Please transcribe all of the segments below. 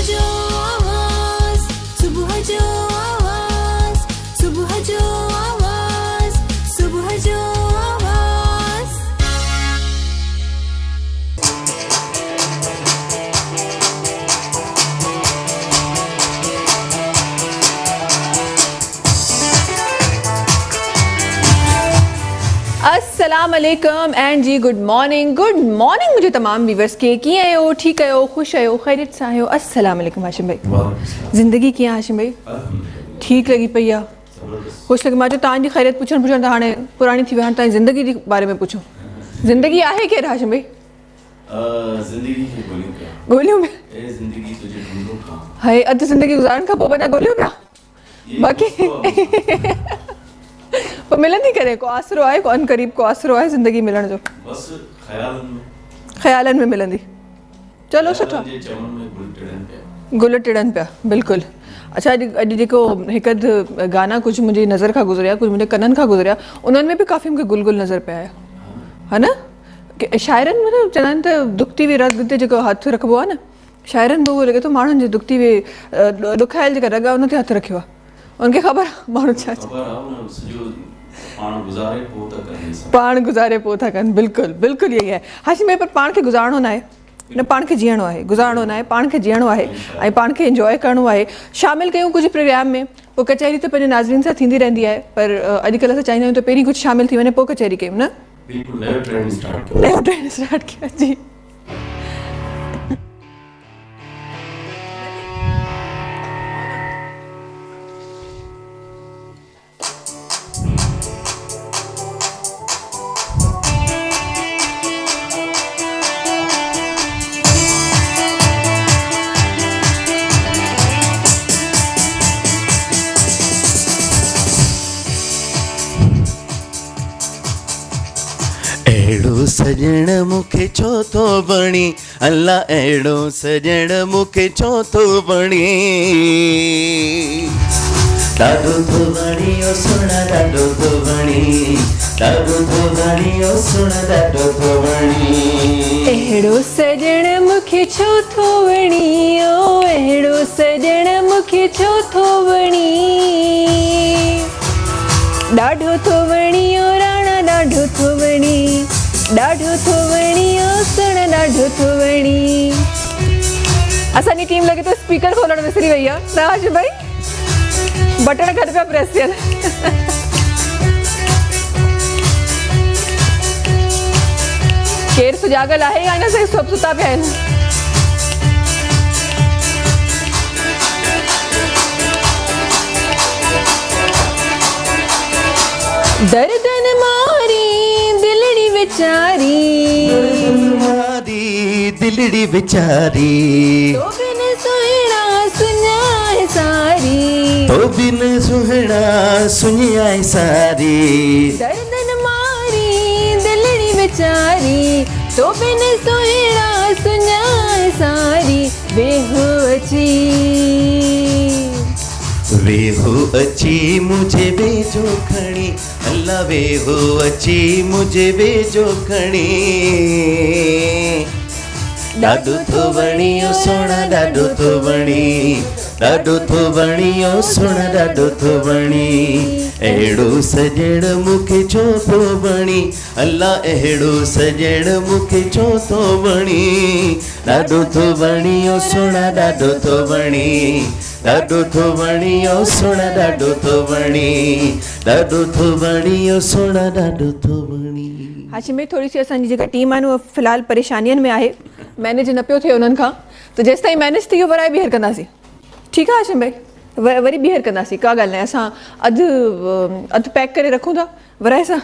जो आवाज़, सुबह जो आवाज़, सुबह जो आवाज़, सुबह जो आवाज़। अस्सलाम वालेकुम एंड जी गुड मॉर्निंग मुझे तमाम व्यूवर्स के किए आयो ठीक आयो खुश आयो खैरियत से आयो। अस्सलाम वालेकुम हाशिम भाई, ज़िंदगी कीअं हाशिम भाई? ठीक लगी पई आहे, खुश लगी। मां चयो तव्हांजी खैरियत पुछण त हाणे पुराणी थी वई, हाणे तव्हांजी ज़िंदगी जे बारे में पुछूं। ज़िंदगी आहे केरु हाशिम भाई? ज़िंदगी खे गोलियूं में ए ज़िंदगी तुझे ढूंढूं खां। हाय अधु ज़िंदगी गुज़ारण खां पोइ वञा गोलियूं पिया बाक़ी पर मिलंदी करे को आसरो आहे, को अनकरीब को आसरो आहे ज़िंदगी मिलण जो? बस ख़्यालनि में मिलंदी। चलो सुठो। गुल टिड़नि पिया बिल्कुलु। अच्छा अॼु जेको हिकु अधु गाना कुझु मुंहिंजी नज़र खां गुज़रिया, कुझु मुंहिंजे कननि खां गुज़रिया, उन्हनि में बि काफ़ी मूंखे गुल नज़र पिया आया, है न? शाइरनि में चवंदा आहिनि त दुखती वे रग ते जेको हथु रखिबो आहे न, शाइरनि में उहो लॻे थो माण्हुनि जे दुखती वे ॾुखायल जेका रग आहे उन ते हथु रखियो आहे, उनखे ख़बर आहे माण्हू छा पाण गुज़ारे पोइ था कनि। बिल्कुलु बिल्कुलु इहो ई आहे हाशिम भाई। पर पाण खे गुज़ारणो न आहे, न पाण खे जीअणो आहे, गुज़ारणो न आहे, पाण खे जीअणो आहे ऐं पाण खे इंजॉय करिणो आहे। शामिलु कयूं कुझु प्रोग्राम में, पोइ कचहरी त पंहिंजे नाज़रीन सां थींदी रहंदी आहे, पर अॼुकल्ह असां चाहींदा आहियूं त पहिरीं कुझु शामिलु थी वञे पोइ कचहरी कयूं न। नयो ट्रेंड स्टार्ट कयो जी। अहिड़ो सजण मूंखे छो थो बणी, अल्लाह अहिड़ो सजण मूंखे छो थो बणी। ॾाढो थो बणी ओ सुहिणा, ॾाढो थो बणी, ॾाढो थो बणी ओ सुहिणा, ॾाढो थो बणी। अहिड़ो सजण मूंखे छो थो वणी, ओ अहिड़ो सजण मूंखे छो थो वणी। ॾाढो थो वणी ओ राणा, ॾाढो थो वणी, ॾाढो थो वणी ओ सुण, ॾाढो थो वणी। असांजी टीम लॻे थो स्पीकर खोलण विसरी वई आहे न हाशिम भाई? बटण घर पिया प्रेस थियनि। केरु सुजाॻल आहे या न? सभु सुता पिया आहिनि। दर्दन मारी दिलड़ी बेचारी, दिलड़ी बेचारी, तो बिन सुहिणा सुञाए सारी, तो बिन सुहिणा सुञाए सारी। दर्दन मारी दिलड़ी बेचारी, तो बिन सुहिणा सुञाए सारी। वेहो अची, वेहो अची मुझे बेजो खणी, अल्लाह वेहो अची मुझे बेजो खणी। ॾाढो थो वणी ओ सोना, ॾाढो थो वणी, ॾाढो थो वणी ओ सोना, ॾाढो थो वणी। अहिड़ो सजण मूंखे छो थो वणी, अल्लाह अहिड़ो सजण मूंखे छो थो वणी। ॾाढो थो वणी ओ सोना, ॾाढो थो वणी, ॾाढो थो वणी ओ सोना, ॾाढो थो वणी, ॾाढो थो वणी ओ सोना, ॾाढो थो वणी। हाशिम भाई थोड़ी सी असांजी जेका टीम आहे उहा फ़िलहाल परेशानियुनि में आहे, मैनेज न पियो थिए उन्हनि खां, त जेसि ताईं मैनेज थी वियो वराए ॿीहर कंदासीं। ठीकु आहे हाशिम भाई? वरी ॿीहर कंदासीं, का ॻाल्हि न आहे। असां अधु पैक करे रखूं था, वराए सां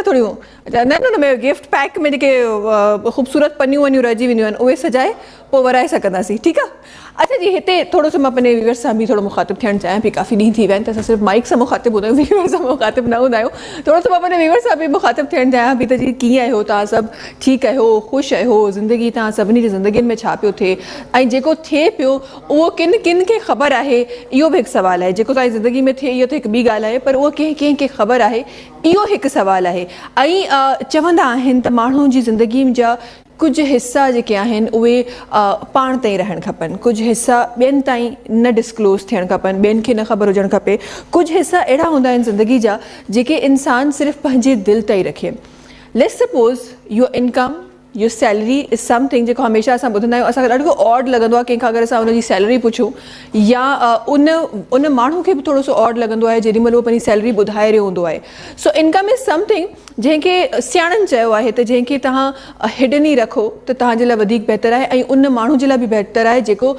थोड़ियूं न न में गिफ्ट पैक में जेके ख़ूबसूरत पनियूं वनियूं रहिजी वेंदियूं आहिनि उहे सजाए पोइ वराए सघंदासीं। ठीकु आहे। अच्छा जी, हिते थोरो सो मां पंहिंजे व्यूअर्स सां बि थोरो मुखातिबु थियणु चाहियां पई। काफ़ी ॾींहं थी विया आहिनि त असां सिर्फ़ु माइक सां मुखातिबु हूंदा आहियूं, व्यूअर्स सां मुखातिबु न हूंदा आहियूं। थोरो सो मां पंहिंजे व्यूअर्स सां बि मुखातिबु थियणु चाहियां पई त जी कीअं आहियो तव्हां? सभु ठीकु आहियो? ख़ुशि आहियो? ज़िंदगी तव्हां सभिनी जी ज़िंदगियुनि में छा पियो थिए ऐं जेको थिए पियो उहो किन किन खे ख़बर आहे? इहो बि हिकु सुवालु आहे। जेको तव्हांजी ज़िंदगी में थिए इहो त हिकु ॿी ॻाल्हि आहे, पर उहो कंहिंखे ख़बर आहे, इहो हिकु सुवालु आहे। ऐं चवंदा आहिनि त माण्हुनि जी ज़िंदगी जा कुझु हिसा जेके आहिनि उहे पाण ताईं रहणु खपनि, कुझु हिसा ॿियनि ताईं न डिस्क्लोज़ थियणु खपनि, ॿियनि खे न ख़बर हुजणु खपे। कुझु हिसा अहिड़ा हूंदा आहिनि ज़िंदगी जा जेके इंसान सिर्फ़ु पंहिंजे दिलि ताईं रखे। Let's suppose your income, your salary is something जेको हमेशह असां ॿुधंदा आहियूं, असांखे ॾाढो ऑड लॻंदो आहे कंहिंखां अगरि असां उनजी सैलरी पुछूं, या उन माण्हू खे बि थोरो सो ऑड लॻंदो आहे जेॾी महिल उहो पंहिंजी सैलरी ॿुधाए रहियो हूंदो आहे। सो इनकम इज़ समथिंग जंहिंखे सियाणनि चयो आहे त जंहिंखे तव्हां हिडन ई रखो त तव्हांजे लाइ वधीक बहितर आहे, ऐं उन माण्हू जे लाइ बि बहितर आहे जेको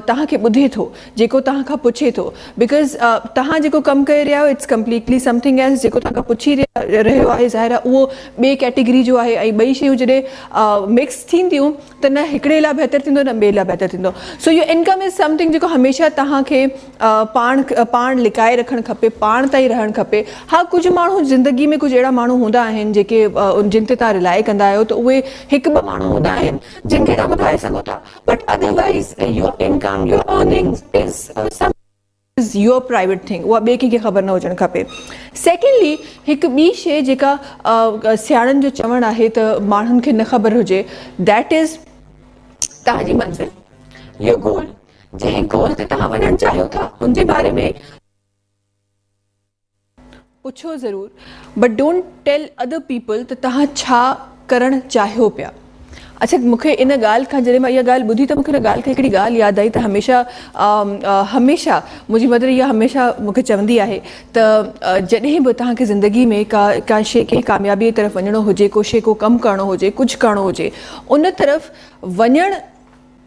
तव्हांखे ॿुधे थो, जेको तव्हां खां पुछे थो। बिकॉज़ तव्हां जेको कमु करे रहिया आहियो इट्स कम्पलीटली समथिंग एल्स, जेको तव्हां खां पुछी रहियो आहे ज़ाहिर आहे उहो ॿिए कैटेगरी जो आहे, ऐं ॿई शयूं जॾहिं मिक्स थींदियूं त न हिकिड़े लाइ बहितर थींदो न ॿिए लाइ बहितर थींदो। So your income is something जेको हमेशह तव्हांखे पाण लिकाए रखणु खपे, पाण ताईं रहणु खपे। हा, कुझु माण्हू ज़िंदगी में कुझु अहिड़ा माण्हू हूंदा आहिनि जेके जिन ते तव्हां रिलाए कंदा आहियो, त उहे हिकु ॿ माण्हू हूंदा आहिनि जिन खे तव्हां ॿुधाए सघो था, but otherwise your income, your earnings is your private thing, उहा ॿिए कंहिंखे ख़बर न हुजणु खपे। सेकेंडली, हिकु ॿी शइ जेका सियाणनि जो चवणु आहे त माण्हुनि खे न ख़बर हुजे, दैट इज़ तव्हांजी मंज़िल, योर गोल, जंहिं गोल ते तव्हां वञणु चाहियो था हुनजे बारे में पुछो ज़रूर, बट डोंट टेल अदर पीपल त तव्हां छा करणु चाहियो पिया। अच्छा, मूंखे इन ॻाल्हि खां जॾहिं मां इहा ॻाल्हि ॿुधी त मूंखे हिन ॻाल्हि खां हिकिड़ी ॻाल्हि यादि आई त हमेशह मुंहिंजी मदर इहा हमेशह मूंखे चवंदी आहे त जॾहिं बि तव्हांखे ज़िंदगी में का शइ कंहिं कामयाबीअ जी तरफ़ वञिणो हुजे, को शइ को कमु करिणो हुजे, कुझु करिणो हुजे, उन तरफ़ वञणु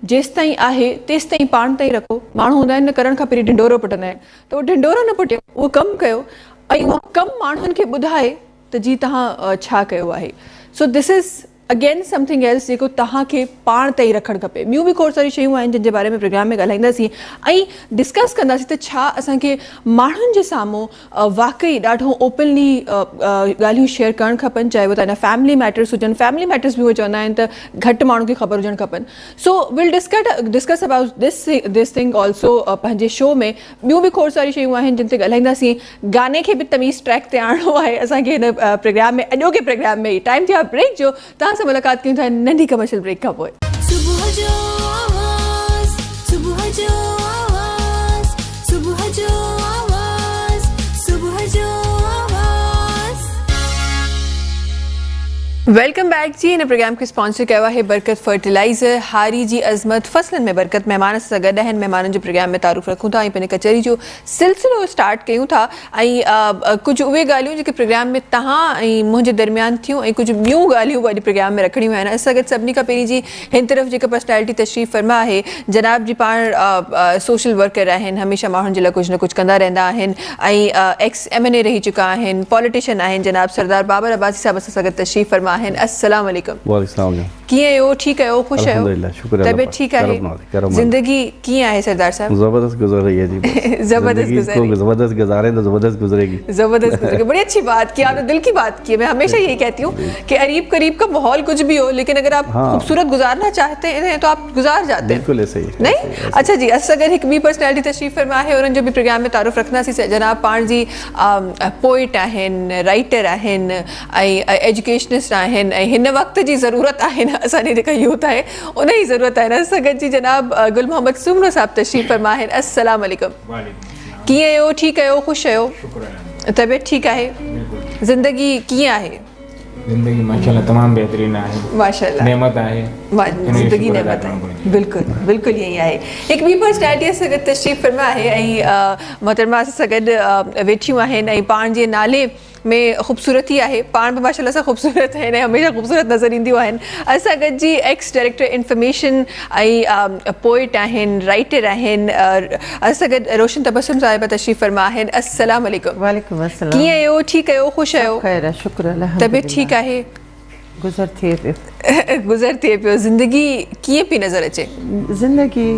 जेसि ताईं आहे तेसि ताईं पाण ताईं रखो। माण्हू हूंदा आहिनि न करण खां पहिरीं ढिंडोरो पुटंदा आहिनि, त उहो ढिंडोरो न पुटियो, उहो कमु कयो ऐं उहो कमु माण्हुनि खे ॿुधाए त जी तव्हां छा कयो आहे। So this is again something else जेको तव्हांखे पाण ताईं रखणु खपे। ॿियूं बि खोड़ सारी शयूं आहिनि जिन जे बारे में प्रोग्राम में ॻाल्हाईंदासीं ऐं डिस्कस कंदासीं त छा असांखे माण्हुनि जे साम्हूं वाक़ई ॾाढो ओपनली ॻाल्हियूं शेयर करणु खपनि, चाहे उहे तव्हांजा फैमिली मैटर्स हुजनि। फैमिली मैटर्स बि उहे चवंदा आहिनि त घटि माण्हू खे ख़बर हुजणु खपनि। So will discuss about this thing also पंहिंजे शो में। ॿियूं बि खोड़ सारी शयूं आहिनि जिन ते ॻाल्हाईंदासीं। गाने खे बि तमीज़ ट्रैक ते आणणो आहे असांखे हिन प्रोग्राम में, अॼोके प्रोग्राम में। टाइम थियो आहे ब्रेक जो, तव्हां सां मुलाक़ात कयूं था नंढी कमर्शियल ब्रेक खां पोइ। सुबुह जो आवाज़, सुबुह जो आवाज़, सुबुह जो आवाज़, सुबुह जो आवाज़। वेलकम बैक जी। हिन प्रोग्राम खे स्पॉन्सर कयो आहे बरकत फर्टिलाइज़र। हारी जी अज़मत, फसलनि में बरकत। महिमान सां गॾु आहिनि, महिमाननि जो प्रोग्राम में तारुफ़ रखूं था ऐं पंहिंजे कचहरी जो सिलसिलो स्टार्ट कयूं था। ऐं कुझु उहे ॻाल्हियूं जेके प्रोग्राम में तव्हां ऐं मुंहिंजे दरमियान थियूं ऐं कुझु ॿियूं ॻाल्हियूं अॼु प्रोग्राम में रखणियूं आहिनि। असां गॾु सभिनी खां पहिरीं जी हिन तरफ़ जेका पर्सनैलिटी तशरीफ़ फरमा आहे, जनाब जी पाण सोशल वर्कर आहिनि, हमेशह माण्हुनि जे लाइ कुझु न कुझु कंदा रहंदा आहिनि ऐं एक्स MNA रही चुका आहिनि, पॉलिटिशियन आहिनि। जनाब सरदार बाबर अब्बासी साहब असां सां गॾु तशरीफ़ फरमा आहिनि। अस्सलाम वालेकुम। वालेकुम। कीअं आहियो? ठीकु आहियो? ख़ुशि आहियो? तबियत ठीकु आहे? ज़िंदगी कीअं आहे सरदार साहब? ज़बरदस्त गुजर रही है जी। ज़बरदस्त गुजारे तो ज़बरदस्त गुजरेगी। ज़बरदस्त गुजरेगी, बड़ी अच्छी बात की आपने, दिल की बात की है। मैं हमेशा यही कहती हूँ कि अरीब करीब का माहौल कुछ भी हो, लेकिन अगर आप खूबसूरत गुजारना चाहते हैं तो आप गुजार जाते हैं। बिल्कुल ऐसे ही नहीं? अच्छा जी, अगर एक बी पर्सनैलिटी तशरीफ़ फरमा है और जो भी प्रोग्राम में तारुफ़ रखना सी जनाब पाण जी पोइट आहिनि, राइटर आहिनि ऐं एजुकेशनिस्ट आहिनि ऐं हिन वक़्त जी ज़रूरत आहिनि असांजी जेका यूथ आहे उन जी ज़रूरत आहे। असां गॾु जी जनाब गुल मोहम्मद सुमरो साहब तशरीफ़ फरमा आहिनि। अस्सलाम वालेकुम। कीअं आहियो? ठीकु आहियो? ख़ुशि आहियो? तबियत ठीकु आहे? ज़िंदगी कीअं आहे? ज़िंदगी माशाल्लाह तमामु बहितरीन आहे, माशाल्लाह नेमत आहे, ज़िंदगी नेमत आहे। बिल्कुलु बिल्कुलु ईअं ई आहे। हिकु ॿी पर्सनैलिटी सां गॾु तशरीफ़ फरमा आहे ऐं मोहतरमा सां गॾु वेठियूं आहिनि ऐं पाण जे नाले में ख़ूबसूरती आहे। पाण बि माशाल्लाह सां ख़ूबसूरत आहिनि ऐं हमेशह ख़ूबसूरत नज़र ईंदियूं आहिनि। असां गॾु जी एक्स डायरेक्टर इंफॉर्मेशन ऐं पोइट आहिनि, राइटर आहिनि। असां गॾु रोशन तबस्सुम साहिबा तशरीफ़ फरमा आहिनि। अस्सलाम वालेकुम। वालेकुम अस्सलाम। कीअं आहियो? ठीकु आहियो? ख़ुशि आहियो? ख़ैर, शुक्र अल्लाह। तबियत ठीकु आहे? गुज़र थिए पियो। गुज़र थिए पियो। ज़िंदगी कीअं पई नज़र अचे? ज़िंदगी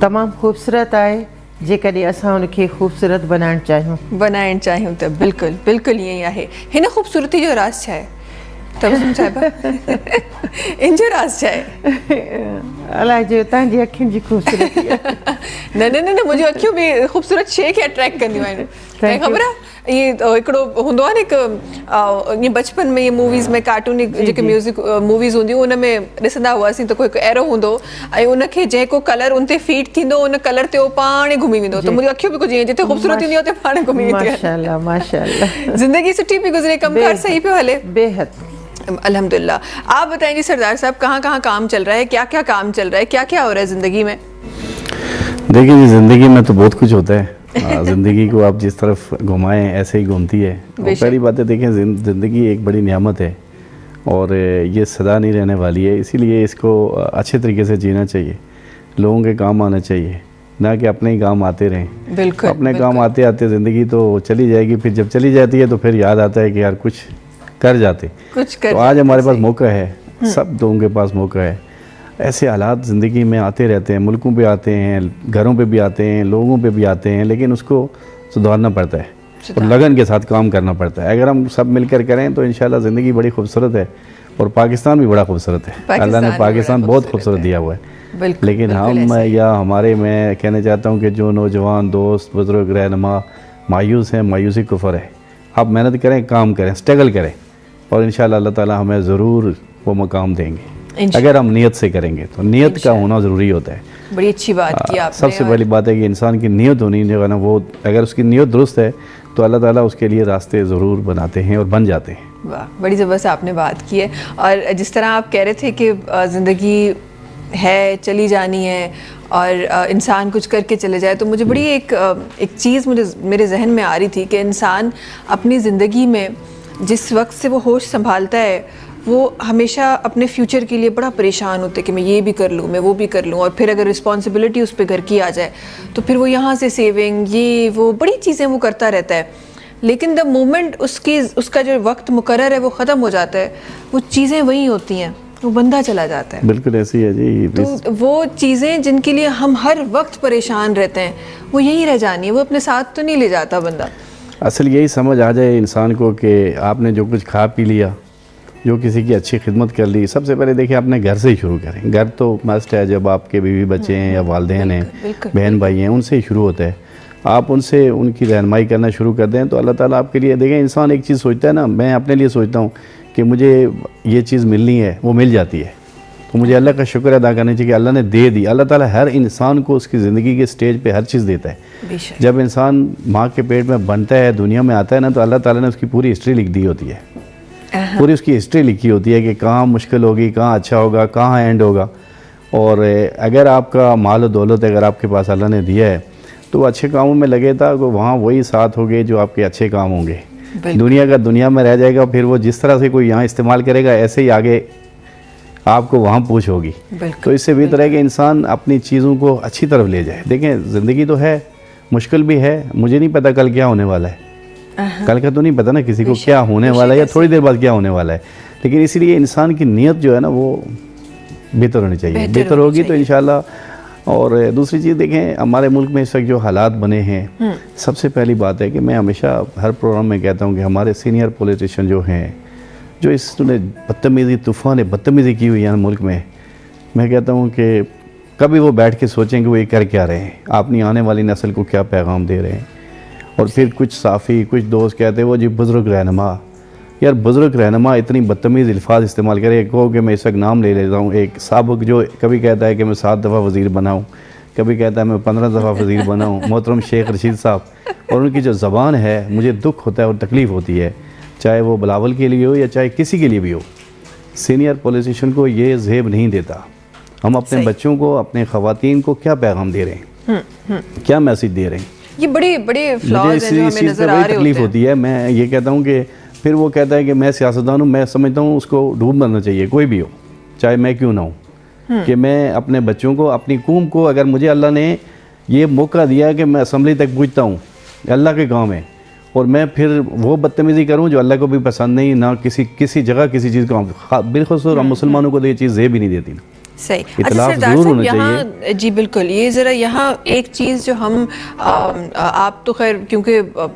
तमामु ख़ूबसूरत आहे जेकॾहिं असां हुनखे ख़ूबसूरत बनाइणु चाहियूं त बिल्कुलु बिल्कुलु ईअं ई आहे। हिन ख़ूबसूरती जो राज़ छा आहे? तबसुम साहिबा इंजो राज़ छा आहे? अलाए जो तव्हांजी अखियुनि जी ख़ूबसूरती आहे। न न न न मुंहिंजूं अखियूं बि ख़ूबसूरत शइ खे अट्रैक्ट कंदियूं आहिनि। तव्हांखे ख़बर आहे ये हिकिड़ो हूंदो आहे न हिकु ईअं बचपन में ईअं मूवीज़ में कार्टूनिक जेके म्यूज़िक मूवीज़ हूंदियूं उन में ॾिसंदा हुआसीं त कोई हिकु एरो हूंदो ऐं उनखे जेको कलर उन ते फीड थींदो उन कलर ते उहो पाण ई घुमी वेंदो। त मुंहिंजूं अखियूं बि कुझु ईअं जिते ख़ूबसूरत ईंदी हुते पाण घुमी वेंदियूं आहिनि। माशाल्लाह माशाल्लाह। ज़िंदगी सुठी पई गुज़रे, कमकार सही पियो हले बेहद। अल्हम्दुलिल्लाह। आप बताएं जी सरदार साहब, कहाँ कहाँ काम चल रहा है, क्या क्या काम चल रहा है, क्या क्या हो रहा है ज़िंदगी में? देखिए जी, ज़िंदगी में तो बहुत कुछ होता है। ज़िंदगी को आप जिस तरफ घुमाएं ऐसे ही घूमती है। और पहली बात है, देखें ज़िंदगी एक बड़ी नियामत है और ये सदा नहीं रहने वाली है, इसीलिए इसको अच्छे तरीके से जीना चाहिए, लोगों के काम आना चाहिए, ना कि अपने ही काम आते रहें। बिल्कुल अपने काम आते आते ज़िंदगी तो चली जाएगी, फिर जब चली जाती है तो फिर याद आता है कि यार कुछ कर जाते। तो आज हमारे पास मौका है, सब लोगों के पास मौका है। ऐसे हालात ज़िंदगी में आते रहते हैं, मुल्कों पे आते हैं, घरों पे भी आते हैं, लोगों पे भी आते हैं, लेकिन उसको सुधारना पड़ता है और लगन के साथ काम करना पड़ता है। अगर हम सब मिलकर करें तो इंशाल्लाह ज़िंदगी बड़ी खूबसूरत है और पाकिस्तान भी बड़ा खूबसूरत है। अल्लाह ने पाकिस्तान बहुत खूबसूरत दिया हुआ है। लेकिन हम या हमारे, मैं कहना चाहता हूँ कि जो नौजवान दोस्त बुज़ुर्ग रहनुमा मायूस हैं, मायूसी कुफर है। आप मेहनत करें, काम करें, स्ट्रगल करें और इंशाल्लाह अल्लाह ताला हमें ज़रूर वो मकाम देंगे अगर हम नियत से करेंगे। तो नियत का होना ज़रूरी होता है। बड़ी अच्छी बात की आपने। सबसे पहली बात है कि इंसान की नियत होनी जो है ना, वो अगर उसकी नियत दुरुस्त है तो अल्लाह ताला उसके लिए रास्ते ज़रूर बनाते हैं और बन जाते हैं। वाह, बड़ी ज़बरदस्त आपने बात की है। और जिस तरह आप कह रहे थे कि ज़िंदगी है, चली जानी है और इंसान कुछ करके चले जाए, तो मुझे बड़ी एक चीज़ मेरे जहन में आ रही थी कि इंसान अपनी ज़िंदगी में जिस वक्त से वो होश संभालता है वो हमेशा अपने फ्यूचर के लिए बड़ा परेशान होते कि मैं ये भी कर लूँ, मैं वो भी कर लूँ, और फिर अगर रिस्पॉन्सिबिलिटी उस पर घर की आ जाए तो फिर वो यहाँ से सेविंग, ये वो बड़ी चीज़ें वो करता रहता है। लेकिन द मोमेंट उसका जो वक्त मुकर्रर है वो ख़त्म हो जाता है, वो चीज़ें वही होती हैं, वो बंदा चला जाता है। बिल्कुल ऐसी है जी। तो वो चीज़ें जिनके लिए हम हर वक्त परेशान रहते हैं वो यही रह जानी है, वो अपने साथ तो नहीं ले जाता बंदा। असल यही समझ आ जाए इंसान को कि आपने जो कुछ खा पी लिया, जो किसी की अच्छी खिदमत कर ली, सबसे पहले देखिए अपने घर से ही शुरू करें। घर तो मस्ट है, जब आपके बीवी बच्चे हैं या वालिदैन हैं, बहन भाई हैं, उनसे ही शुरू होता है। आप उनसे उनकी रहनुमाई करना शुरू कर दें तो अल्लाह ताला आपके लिए, देखें इंसान एक चीज़ सोचता है ना, मैं अपने लिए सोचता हूँ कि मुझे ये चीज़ मिलनी है, वो मिल जाती है, तो मुझे अल्लाह का शुक्र अदा करना चाहिए कि अल्लाह ने दे दी। अल्लाह ताला हर इंसान को उसकी ज़िंदगी के स्टेज पे हर चीज़ देता है। जब इंसान माँ के पेट में बनता है, दुनिया में आता है ना, तो अल्लाह ताला ने उसकी पूरी हिस्ट्री लिख दी होती है, पूरी उसकी हिस्ट्री लिखी होती है कि कहाँ मुश्किल होगी, कहाँ अच्छा होगा, कहाँ एंड होगा। और अगर आपका माल दौलत अगर आपके पास अल्लाह ने दिया है तो अच्छे कामों में लगे था, तो वहाँ वही साथ होंगे जो आपके अच्छे काम होंगे। दुनिया का दुनिया में रह जाएगा, फिर वो जिस तरह से कोई यहाँ इस्तेमाल करेगा ऐसे ही आगे आपको वहाँ पूछ होगी। तो इससे बेहतर है कि इंसान अपनी चीज़ों को अच्छी तरफ ले जाए। देखें ज़िंदगी तो है, मुश्किल भी है, मुझे नहीं पता कल क्या होने वाला है, कल का तो नहीं पता ना किसी को क्या होने वाला है या थोड़ी देर बाद क्या होने वाला है। लेकिन इसीलिए इंसान की नीयत जो है ना वो बेहतर होनी चाहिए, बेहतर होगी तो इंशाल्लाह। और दूसरी चीज़ देखें, हमारे मुल्क में इस वक्त जो हालात बने हैं, सबसे पहली बात है कि मैं हमेशा हर प्रोग्राम में कहता हूँ कि हमारे सीनियर पॉलिटिशियन जो हैं, जो इसने बदतमीज़ी, तूफ़ान बदतमीज़ी की हुई है मुल्क में, मैं कहता हूँ कि कभी वो बैठ के सोचें कि वो ये कर क्या रहे हैं, अपनी आने वाली नस्ल को क्या पैगाम दे रहे हैं। और फिर कुछ साफ़ी, कुछ दोस्त कहते हैं वो जी बुज़ुर्ग रहनुमा, यार बुज़ुर्ग रहनुमा इतनी बदतमीज़ अल्फाज इस्तेमाल करे, कहो कि मैं इस वक्त नाम ले लेता हूँ। एक साबक जो कभी कहता है कि मैं 7 दफ़ा वज़ीर बनाऊँ, कभी कहता है मैं 15 दफ़ा वज़ीर बनाऊँ, मोहतरम शेख रशीद साहब, और उनकी जो ज़बान है मुझे दुख होता है और तकलीफ़ होती है, चाहे वो बिलावल के लिए हो या चाहे किसी के लिए भी हो। सीनियर पॉलिटिशियन को ये ज़ेब नहीं देता। हम अपने बच्चों को, अपने ख़वातीन को क्या पैगाम दे रहे हैं, क्या मैसेज दे रहे हैं, ये बड़े फ्लॉज हैं जो हमें नज़र आ रहे होते हैं। तकलीफ़ होती है। मैं ये कहता हूँ कि फिर वो कहता है कि मैं सियासतदान हूँ, मैं समझता हूँ उसको डूब मरना चाहिए, कोई भी हो, चाहे मैं क्यों ना हूँ, कि मैं अपने बच्चों को, अपनी कौम को, अगर मुझे अल्लाह ने ये मौका दिया है कि मैं असम्बली तक पूछता हूँ, अल्लाह के काम है, और मैं फिर वो बदतमीज़ी करूँ जो अल्लाह को भी पसंद नहीं, ना किसी जगह किसी चीज़ को, बिलखुसूस हम मुसलमानों को तो ये चीज़ ज़ेब ही नहीं देती ना। सही। अच्छा इतलाफ सरदार ज़रूर साहब होना यहाँ जी बिल्कुल, ये ज़रा यहाँ एक चीज़ जो हम आप तो खैर क्योंकि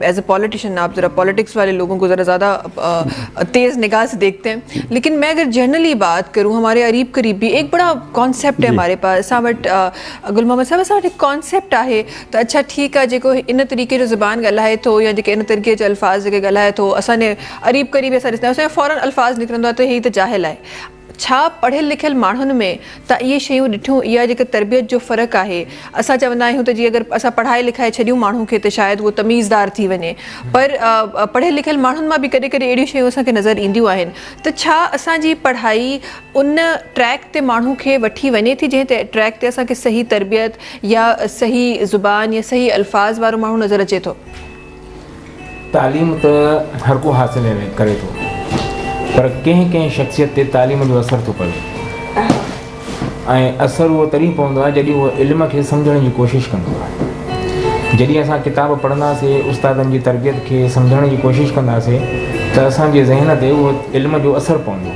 एज ए पॉलिटिशियन आप ज़रा पॉलिटिक्स वाले लोगों को ज़रा ज़्यादा तेज़ निगाह से देखते हैं, लेकिन मैं अगर जनरली बात करूँ हमारे अरीब करीब भी एक बड़ा कॉन्सेप्ट है हमारे पास। असां वटि गुल मोहम्मद साहब असां वटि हिकु कॉन्सेप्ट आहे त अच्छा ठीकु आहे जेको इन तरीक़े जो ज़ुबान ॻाल्हाए थो या जेके इन तरीक़े जा अल्फाज़ जेके ॻाल्हाए थो, असांजे अरीब करीब असां ॾिसंदा आहियूं फ़ौरन अल्फाज़ निकिरंदो आहे त हीअ त जाहिल आहे। छा पढ़ियल लिखियल माण्हुनि में त इहे शयूं ॾिठियूं, इहा जेका तरबियत जो फ़र्क़ु आहे, असां चवंदा आहियूं त जीअं अगरि असां पढ़ाए लिखाए छॾियूं माण्हू खे त शायदि उहो तमीज़दार थी वञे, पर पढ़ियल लिखियल माण्हुनि मां बि कॾहिं कॾहिं अहिड़ियूं शयूं असांखे नज़र ईंदियूं आहिनि। त छा असांजी पढ़ाई उन ट्रैक ते माण्हू खे वठी वञे थी जंहिं ते ट्रैक ते असांखे सही तरबियत या सही ज़ुबान या सही अल्फाज़ वारो माण्हू नज़र अचे थो? तालीम त हर को हासिल करे थो, पर कंहिं कंहिं शख़्सियत ते तालीम जो असरु थो पए, ऐं असरु उहो तॾहिं पवंदो आहे जॾहिं उहो इल्म खे सम्झण जी कोशिशि कंदो आहे। जॾहिं असां किताब पढ़ंदासीं, उस्तादनि जी तरबियत खे सम्झण जी कोशिशि कंदासीं त असांजे ज़हन ते उहो इल्म जो असरु पवंदो।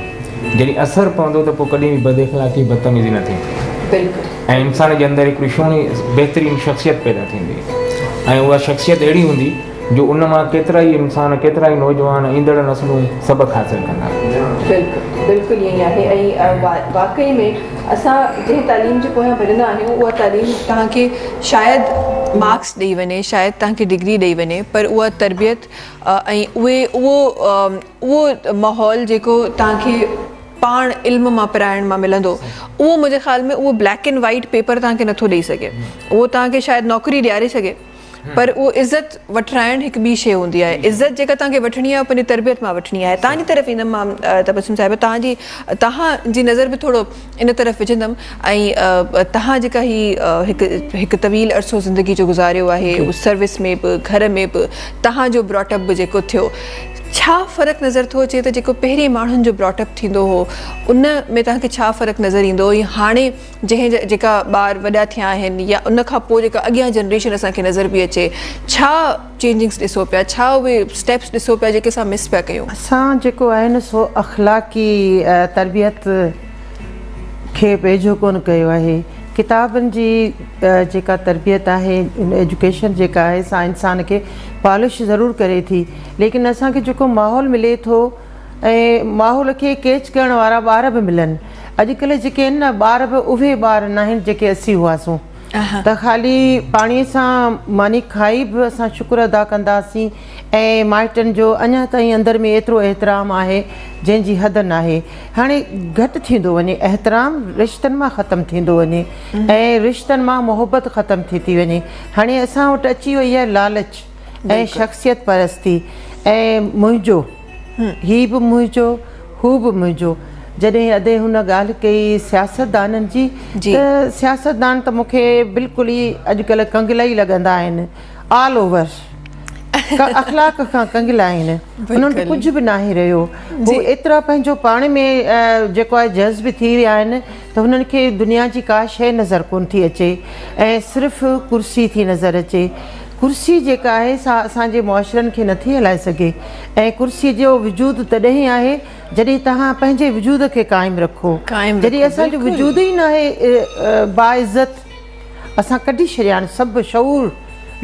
जॾहिं असरु पवंदो त पोइ कॾहिं बि बदइख़लाक़ी बदतमीज़ी न थिए ऐं इंसान जे अंदरि हिकिड़ी सुहिणी बहितरीनु शख़्सियत पैदा थींदी, ऐं उहा शख़्सियत अहिड़ी हूंदी जो उन मां केतिरा ई इंसान, केतिरा ई नौजवान ईंदड़ नस्लूं सबक़ु हासिल कंदा। बिल्कुलु बिल्कुलु ईअं ई आहे। ऐं वाक़ई में असां जंहिं तालीम जे पोयां भॼंदा आहियूं उहा तालीम तव्हांखे शायदि मार्क्स ॾेई वञे, शायदि तव्हांखे डिग्री ॾेई वञे, पर उहा तरबियत ऐं उहो माहौल जेको तव्हांखे पाण इल्म मां पढ़ाइण मां मिलंदो, उहो मुंहिंजे ख़्याल में उहो ब्लैक एंड वाइट पेपर तव्हांखे नथो ॾेई सघे। उहो तव्हांखे शायदि नौकिरी ॾियारे सघे, पर उहो इज़त वठाइण हिकु ॿी शइ हूंदी आहे। इज़त जेका तव्हांखे वठणी आहे पंहिंजी तरबियत मां वठणी आहे। तव्हांजी तरफ़ ईंदमि मां तबस्सुम साहिबा, तव्हांजी नज़र बि थोरो इन तरफ़ विझंदमि, ऐं तव्हां जेका हिकु तवील अरसो ज़िंदगी जो गुज़ारियो आहे, सर्विस में बि घर में बि तव्हांजो ब्रॉटअप बि जेको थियो, छा फ़र्क़ु नज़र थो अचे त जेको पहिरीं माण्हुनि जो ब्रॉटअप थींदो हो उन में तव्हांखे छा फ़र्क़ु नज़र ईंदो, या हाणे जेका ॿार वॾा थिया आहिनि या उन खां पोइ जेका अॻियां जनरेशन असांखे नज़र पई अचे, छा चेंजिंग्स ॾिसो पिया, छा उहे स्टेप्स ॾिसो पिया जेके असां मिस पिया कयूं? असां जेको आहे न सो अख़लाक़ी तरबियत खे वेझो कोन कयो आहे। किताबनि जी जेका तरबियत आहे, एजुकेशन जेका आहे सा इंसान खे पॉलिश ज़रूरु करे थी, लेकिन असांखे जेको माहौल मिले थो ऐं माहौल खे कैच करण वारा ॿार बि मिलनि। अॼुकल्ह जेके आहिनि न ॿार बि उहे ॿार न आहिनि जेके असीं हुआसीं, त ख़ाली पाणीअ सां मानी खाई बि असां शुक्र अदा कंदासीं, ऐं माइटनि जो अञा ताईं अंदरि में एतिरो एतिराम आहे जंहिंजी हद न आहे। हाणे घटि थींदो वञे, एतिराम रिश्तनि मां ख़तमु थींदो वञे ऐं रिश्तनि मां मोहबत ख़तमु थी वञे। हाणे असां वटि अची वई आहे लालच ऐं शख़्सियत परस्ती ऐं मुंहिंजो, ही बि मुंहिंजो, हू बि मुंहिंजो। जॾहिं अॾे हुन ॻाल्हि कई सियासतदाननि जी, त सियासतदान त मूंखे बिल्कुलु ई अॼुकल्ह कंगिला ई लॻंदा आहिनि, ऑल ओवर अख़लाक खां कंगिला आहिनि, उन्हनि खे कुझु बि न आहे रहियो। हू एतिरा पंहिंजो पाण में जेको आहे जज़्ब थी विया आहिनि त हुननि खे दुनिया जी का शइ नज़र कोन थी अचे ऐं सिर्फ़ु कुर्सी थी नज़र अचे। कुर्सी जेका आहे सा असांजे मुआशरनि खे नथी हलाए सघे, ऐं कुर्सीअ जो वजूद तॾहिं आहे जॾहिं तव्हां पंहिंजे वजूद खे क़ाइमु रखो। जॾहिं असांजो वजूद ई न आहे बाइज़त, असां कढी छॾिया आहिनि सभु शऊर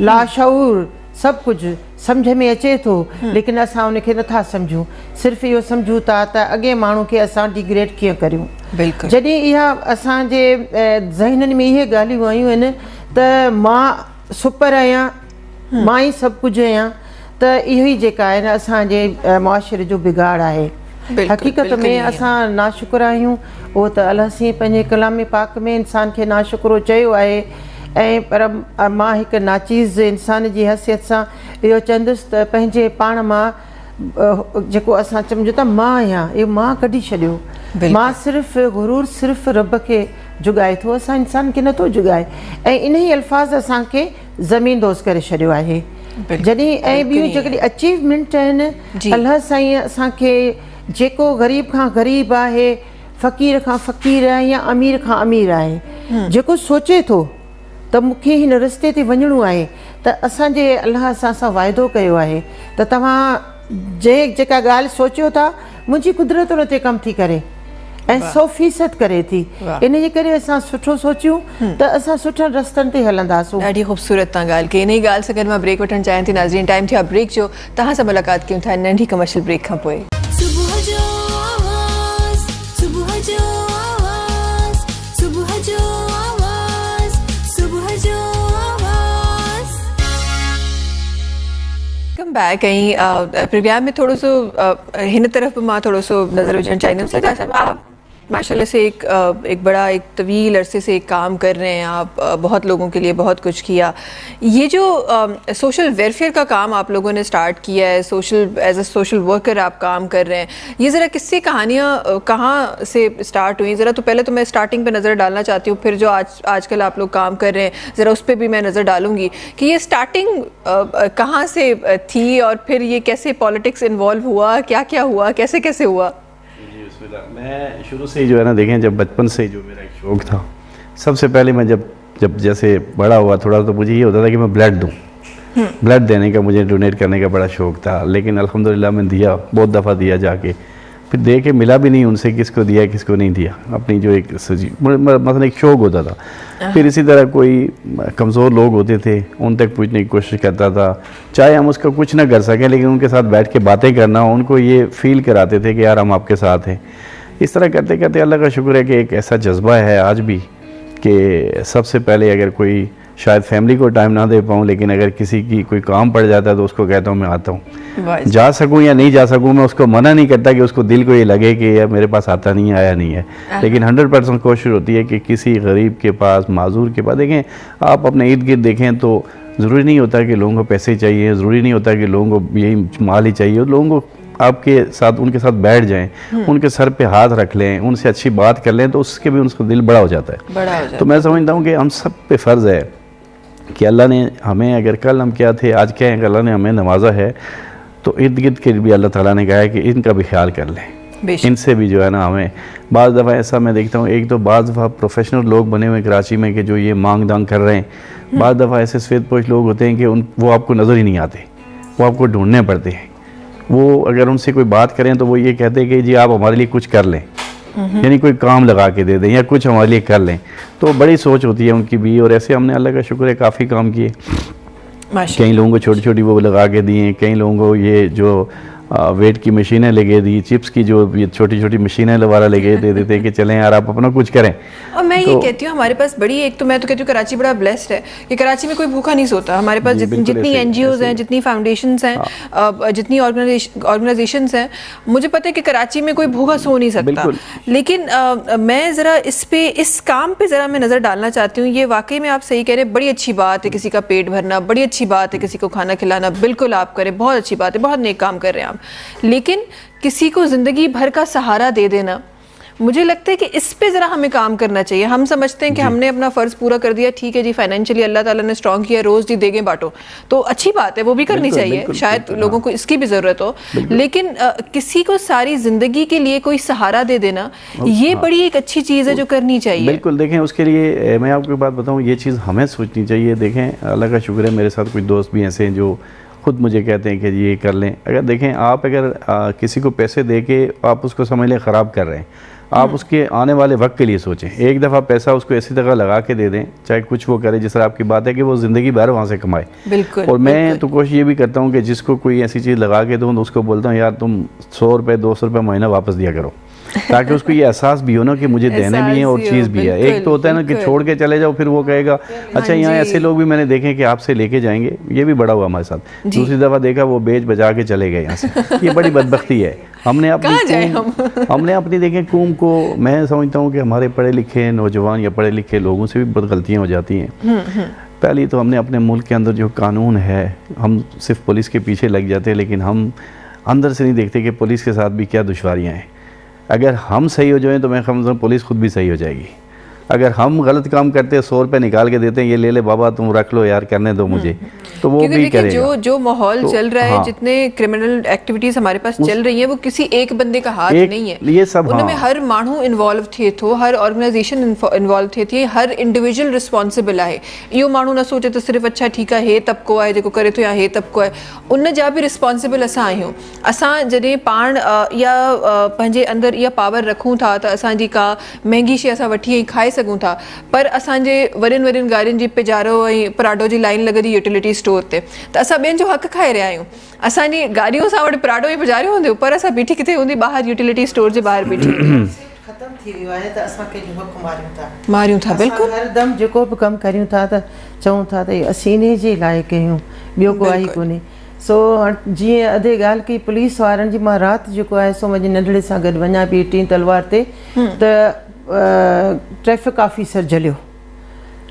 लाशऊर, सभु कुझु सम्झ में अचे थो, लेकिन असां उनखे नथा सम्झूं। सिर्फ़ु इहो सम्झूं था त अॻे माण्हू खे असां डिग्रेड कीअं करियूं। जॾहिं इहा असांजे ज़हननि में इहे ॻाल्हियूं आयूं आहिनि त मां सुपर आहियां, मां ई सभु कुझु आहियां, त इहो ई जेका आहे न असांजे मुआशरे जो बिगाड़ आहे। हक़ीक़त में असां नाशुक्र आहियूं, उहो त अलाह साईं पंहिंजे कलाम पाक में इंसान खे नाशुक्रो चयो आहे। ऐं पर मां हिकु नाचीज़ इंसान जी हैसियत सां इहो चवंदुसि त पंहिंजे पाण मां जेको असां सम्झूं था मां आहियां, इहो मां कढी छॾियो। मां सिर्फ़ु गुरूर सिर्फ़ु रब खे जुगाए थो, असां इंसान खे नथो जुगाए, ऐं इन ई अल्फाज़ असांखे ज़मीनदोज़ करे छॾियो आहे। जॾहिं ऐं ॿियूं जेकॾहिं अचीवमेंट आहिनि, अलाह साईं असांखे जेको ग़रीब खां ग़रीब आहे, फ़क़ीर खां फ़क़ीर आहे या अमीर खां अमीर आहे, जेको सोचे थो त मूंखे हिन रस्ते ते वञिणो आहे, त असांजे अलाह असां वाइदो कयो आहे त तव्हां जेका ॻाल्हि सोचियो था, मुंहिंजी कुदरत उन ते कमु थी करे, ऐं 100% करे थी। वाह। इन जे करे असां सुठो सोचियूं त असां सुठनि रस्तनि ते हलंदासूं। ॾाढी ख़ूबसूरत तव्हां ॻाल्हि कई। इन ई ॻाल्हि सां गॾु मां ब्रेक वठणु चाहियां थी। नाज़रीन, टाइम थियो आहे ब्रेक जो। तव्हां सां मुलाक़ात कयूं था नंढी कमर्शियल ब्रेक खां पोइ। सुबुह जो आवाज़, सुबुह जो आवाज़, सुबुह जो आवाज़, सुबुह जो आवाज़। Come back. ऐं प्रोग्राम में थोरो सो हिन तरफ़ मां थोरो सो नज़र विझणु चाहींदमि। सदा साहब, आप माशाल्लाह से एक बड़ा एक तवील अरसे से एक काम कर रहे हैं आप, बहुत लोगों के लिए बहुत कुछ किया। ये जो सोशल वेलफेयर का काम आप लोगों ने स्टार्ट किया है, एज अ सोशल वर्कर आप काम कर रहे हैं, ये ज़रा किस्से कहानियाँ कहाँ से स्टार्ट हुई? ज़रा तो पहले तो मैं स्टार्टिंग पे नज़र डालना चाहती हूँ, फिर जो आजकल आप लोग काम कर रहे हैं ज़रा उस पर भी मैं नज़र डालूँगी कि ये स्टार्टिंग कहाँ से थी और फिर ये कैसे पॉलिटिक्स इन्वॉल्व हुआ, क्या क्या हुआ, कैसे कैसे हुआ? मैं शुरू से ही जो है ना, देखें, जब बचपन से जो मेरा एक शौक़ था, सबसे पहले मैं जब जैसे बड़ा हुआ थोड़ा, तो मुझे ये होता था कि मैं ब्लड दूं। ब्लड देने का, मुझे डोनेट करने का बड़ा शौक़ था। लेकिन अल्हम्दुलिल्लाह मैं दिया, बहुत दफ़ा दिया जाके, फिर दे के मिला भी नहीं उनसे किसको दिया किसको नहीं दिया। अपनी जो एक मतलब एक शौक़ होता था। फिर इसी तरह कोई कमज़ोर लोग होते थे, उन तक पूछने की कोशिश करता था, चाहे हम उसका कुछ ना कर सकें, लेकिन उनके साथ बैठ के बातें करना, उनको ये फ़ील कराते थे कि यार हम आपके साथ हैं। इस तरह करते करते अल्लाह का शुक्र है कि एक ऐसा जज्बा है आज भी कि सबसे पहले अगर कोई, शायद फैमिली को टाइम ना दे पाऊँ, लेकिन अगर किसी की कोई काम पड़ जाता है तो उसको कहता हूँ मैं आता हूँ। जा सकूँ या नहीं जा सकूँ, मैं उसको मना नहीं करता कि उसको दिल को ये लगे कि यार मेरे पास आता नहीं, आया नहीं है, लेकिन 100% कोशिश होती है कि किसी गरीब के पास, माजूर के पास, देखें आप अपने इर्द गिर्द देखें तो ज़रूरी नहीं होता कि लोगों को पैसे चाहिए, ज़रूरी नहीं होता कि लोगों को यही माल ही चाहिए। लोगों को आपके साथ, उनके साथ बैठ जाएं, उनके सर पे हाथ रख लें, उनसे अच्छी बात कर लें, तो उसके भी उनका दिल बड़ा हो जाता है। तो मैं समझता हूँ कि हम सब पे फ़र्ज़ है कि अल्लाह ने हमें, अगर कल हम क्या थे आज क्या है, अल्लाह ने हमें नवाजा है, तो इर्द गिर्द के भी अल्लाह ताला ने कहा है कि इनका भी ख्याल कर लें, इनसे भी जो है ना हमें। बाज़ दफ़ा ऐसा मैं देखता हूँ, एक तो बाज़ दफ़ा प्रोफेशनल लोग बने हुए कराची में कि जो ये मांग दांग कर रहे हैं, बाज़ दफ़ा ऐसे सफ़ेदपोश लोग होते हैं कि वो आपको नज़र ही नहीं आते, वो आपको ढूंढने पड़ते हैं। वो अगर उनसे कोई बात करें तो वो ये कहते हैं कि जी आप हमारे लिए कुछ कर लें, यानी कोई काम लगा के दे दें या कुछ हमारे लिए कर लें। तो बड़ी सोच होती है उनकी भी, और ऐसे हमने अल्लाह का शुक्र है काफ़ी काम किए। कई लोगों को छोटी छोटी वो लगा के दिए, कई लोगों को ये जो वेट की मशीनें लगे दी, चिप्स की जो ये छोटी छोटी मशीनें दोबारा लगे दे देते कि चलें यार आप अपना कुछ करें। और मैं ये कहती हूँ हमारे पास बड़ी, एक तो मैं तो कहती हूँ कराची बड़ा ब्लेस्ड है कि कराची में कोई भूखा नहीं सोता। हमारे पास जितनी NGOs हैं, जितनी फाउंडेशंस हैं, जितनी ऑर्गेनाइजेशंस हैं, मुझे पता है कि कराची में कोई भूखा सो नहीं सकता। लेकिन मैं ज़रा इस काम पर ज़रा मैं नज़र डालना चाहती हूँ। ये वाकई में आप सही कह रहे हैं, बड़ी अच्छी बात है किसी का पेट भरना, बड़ी अच्छी बात है किसी को खाना खिलाना, बिल्कुल आप करें, बहुत अच्छी बात है, बहुत नेक काम कर रहे हैं आप। लेकिन किसी को ज़िंदगी भर का सहारा दे देना, मुझे लगता है कि इस पे ज़रा हमें काम करना चाहिए। हम समझते हैं कि हमने अपना फ़र्ज़ पूरा कर दिया, ठीक है जी, फाइनेंशियली अल्लाह ताला ने स्ट्रॉन्ग किया, रोज़ जी देंगे बांटो, तो अच्छी बात है, वो भी करनी चाहिए, शायद लोगों को इसकी भी ज़रूरत हो। लेकिन किसी को सारी ज़िंदगी के लिए कोई सहारा दे देना, ये बड़ी एक अच्छी चीज़ है जो करनी चाहिए। बिल्कुल, देखें उसके लिए मैं आपको एक बात बताऊँ, ये चीज़ हमें सोचनी चाहिए। देखें अल्लाह का शुक्र है, मेरे साथ कुछ दोस्त भी ऐसे हैं जो खुद मुझे कहते हैं कि ये कर लें। अगर देखें आप अगर किसी को पैसे दे के आप उसको समझ लें ख़राब कर रहे हैं, आप उसके आने वाले वक्त के लिए सोचें। एक दफ़ा पैसा उसको ऐसी जगह लगा के दे दें, चाहे कुछ वो करे, जिस तरह आपकी बात है कि वो ज़िंदगी भर वहाँ से कमाए। बिल्कुल। और मैं तो कोशिश ये भी करता हूँ कि जिसको कोई ऐसी चीज़ लगा के दूँ तो उसको बोलता हूँ यार तुम 100 रुपये 200 रुपये महीना वापस दिया करो, ताकि उसको ये एहसास भी हो ना कि मुझे देने भी हैं और चीज़ भी है। एक तो होता है ना कि छोड़ के चले जाओ, फिर वो कहेगा अच्छा यहाँ ऐसे लोग भी मैंने देखे कि आपसे लेके जाएंगे, ये भी बड़ा हुआ हमारे साथ। दूसरी दफ़ा देखा वो बेच बजा के चले गए यहाँ से, ये बड़ी बदबख्ती है। हमने अपनी देखें कौम को, मैं समझता हूँ कि हमारे पढ़े लिखे नौजवान या पढ़े लिखे लोगों से भी बहुत गलतियाँ हो जाती हैं। पहली तो हमने अपने मुल्क के अंदर जो कानून है, हम सिर्फ पुलिस के पीछे लग जाते हैं, लेकिन हम अंदर से नहीं देखते कि पुलिस के साथ भी क्या दुश्वारियाँ हैं। अगर हम सही हो जाएं तो मैं समझता हूँ पुलिस खुद भी सही हो जाएगी। अगर हम गलत काम करते हैं 100 रुपये निकाल के देते हैं, ये ले ले बाबा तुम रख लो यार, करने दो मुझे, तो वो क्योंकि भी देखिए करेगा। जो माहौल तो चल रहा है, हाँ। जितने क्रिमिनल एक्टिविटीज हमारे पास चल रही है, वो किसी एक बंदे का हाथ नहीं है, ये सब उनमें हाँ। हर माण्हू इन्वॉल्व थिए थो, हर ऑर्गेनाइजेशन इन्वॉल्व थिए थी, हर इंडिविजुअल रिस्पॉन्सिबल है। इहो माण्हू न सोचे तो सिर्फ़ु अच्छा ठीकु आहे हे तबिको आहे जेको करे थो या हे तबिको आहे, उन जा बि रिस्पॉन्सिबल असां आहियूं। असां जॾहिं पाण या पंहिंजे अंदरि इहा पावर रखूं था त असांजी का महांगी शइ असां वठी ऐं खाए सघूं था, पर असांजे वॾियुनि वॾियुनि गाॾियुनि जी पिजारो ऐं पराडो जी लाइन लॻंदी यूटिलिटी स्टोर ते, त असां ॿियनि जो हक़ खाए रहिया आहियूं। असांजी गाॾियूं असां वटि पराडो ऐं पिजारियूं हूंदियूं, पर असां बीठी किथे हूंदी, ॿाहिरि यूटिलिटी स्टोर जे ॿाहिरि बीठी ख़तम थी वियो आहे त असां कंहिंजो हक़ मारियूं था। बिल्कुलु हरदम जेको बि कमु करियूं था त चऊं था त असीं इन जे लाइ कयूं, ॿियो को आहे कोन्हे। सो जीअं अधे ॻाल्हि कई पुलिस वारनि जी, मां राति जेको आहे सो मुंहिंजे नंढड़े सां गॾु वञा पई टी तलवार ते, त ट्रैफिक ऑफिसर झलियो,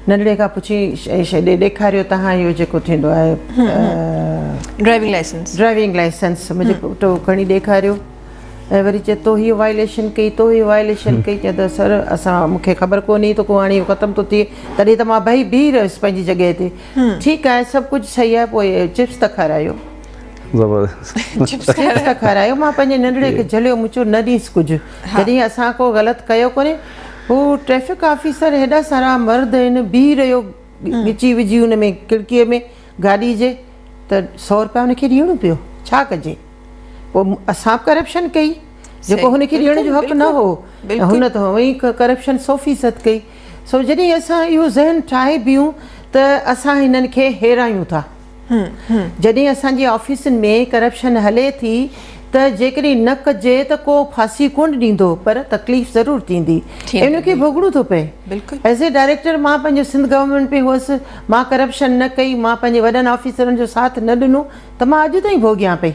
नंढड़े खां पुछी छॾे ॾेखारियो तव्हां इहो जेको थींदो आहे ड्राइविंग लाइसेंस, मुंहिंजे पुट खणी ॾेखारियो ऐं वरी चए तो हीअ वायलेशन कई, तो हीअ वायलेशन कई। चए त सर असां मूंखे ख़बर कोन्हे त को हाणे ख़तमु थो थिए, तॾहिं त मां भई बीह रहियुसि पंहिंजी जॻह ते। ठीकु आहे, सभु कुझु सही आहे, पोइ चिप्स त खारायो, चिप्स त खारायो। मां पंहिंजे नंढड़े खे झलियो, मुंहिंजो न ॾींसि कुझु, जॾहिं असां को ग़लति कयो कोन्हे। हू ट्रैफिक ऑफिसर हेॾा सारा मर्द आहिनि, बीह रहियो ॻिची विझी हुन में खिड़कीअ में गाॾी जे, त 100 रुपया हुनखे ॾियणो पियो, छा कजे? पोइ असां करप्शन कई, जेको हुनखे ॾियण जो हक़ न हो, हुन त हुअं ई करप्शन 100% कई। सो जॾहिं असां इहो ज़हन ठाहे बीहूं त असां हिननि खे हेरायूं था। जॾहिं असांजी ऑफिसनि में करप्शन हले थी त जेकॾहिं न कजे त को फांसी कोन ॾींदो, पर तकलीफ़ ज़रूरु थींदी, इनखे भोगणो थो पए। एज़ ए डायरेक्टर मां पंहिंजो सिंध गवर्नमेंट पे हुअसि, मां करप्शन न कई, मां पंहिंजे वॾनि ऑफिसरनि जो साथ न ॾिनो, त मां अॼु ताईं भोॻियां पई।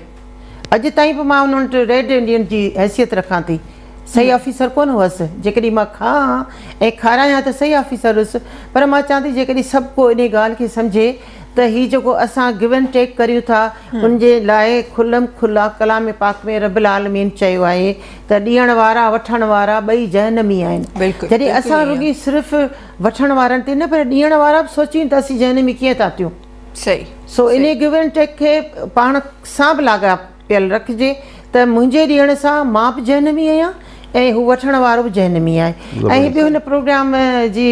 अॼु ताईं बि मां उन्हनि वटि रेड इंडियन जी हैसियत रखां थी। सही ऑफिसर कोन हुअसि, जेकॾहिं मां खां ऐं खारायां त सही ऑफिसर हुअसि, पर मां चवां थी जेकॾहिं सभु को इन ॻाल्हि खे सम्झे त हीउ जेको असां गिव एंड टेक करियूं था, उनजे लाइ खुलम खुला कलाम पाक में रब्बुल आलमीन चयो आहे त ॾियण वारा वठण वारा ॿई जहन्नमी आहिनि। जॾहिं असां रुॻी सिर्फ़ु वठण वारनि ते न, पर ॾियण वारा बि सोचियूं त असीं जहन्नमी कीअं था थियूं। सही। सो इन गिव एंड टेक खे पाण सां बि लाॻापियल रखिजे त मुंहिंजे ॾियण सां मां बि जहन्नमी आहियां ऐं हू वठण वारो बि जहन्नमी आहे। ऐं ॿियो हिन प्रोग्राम जी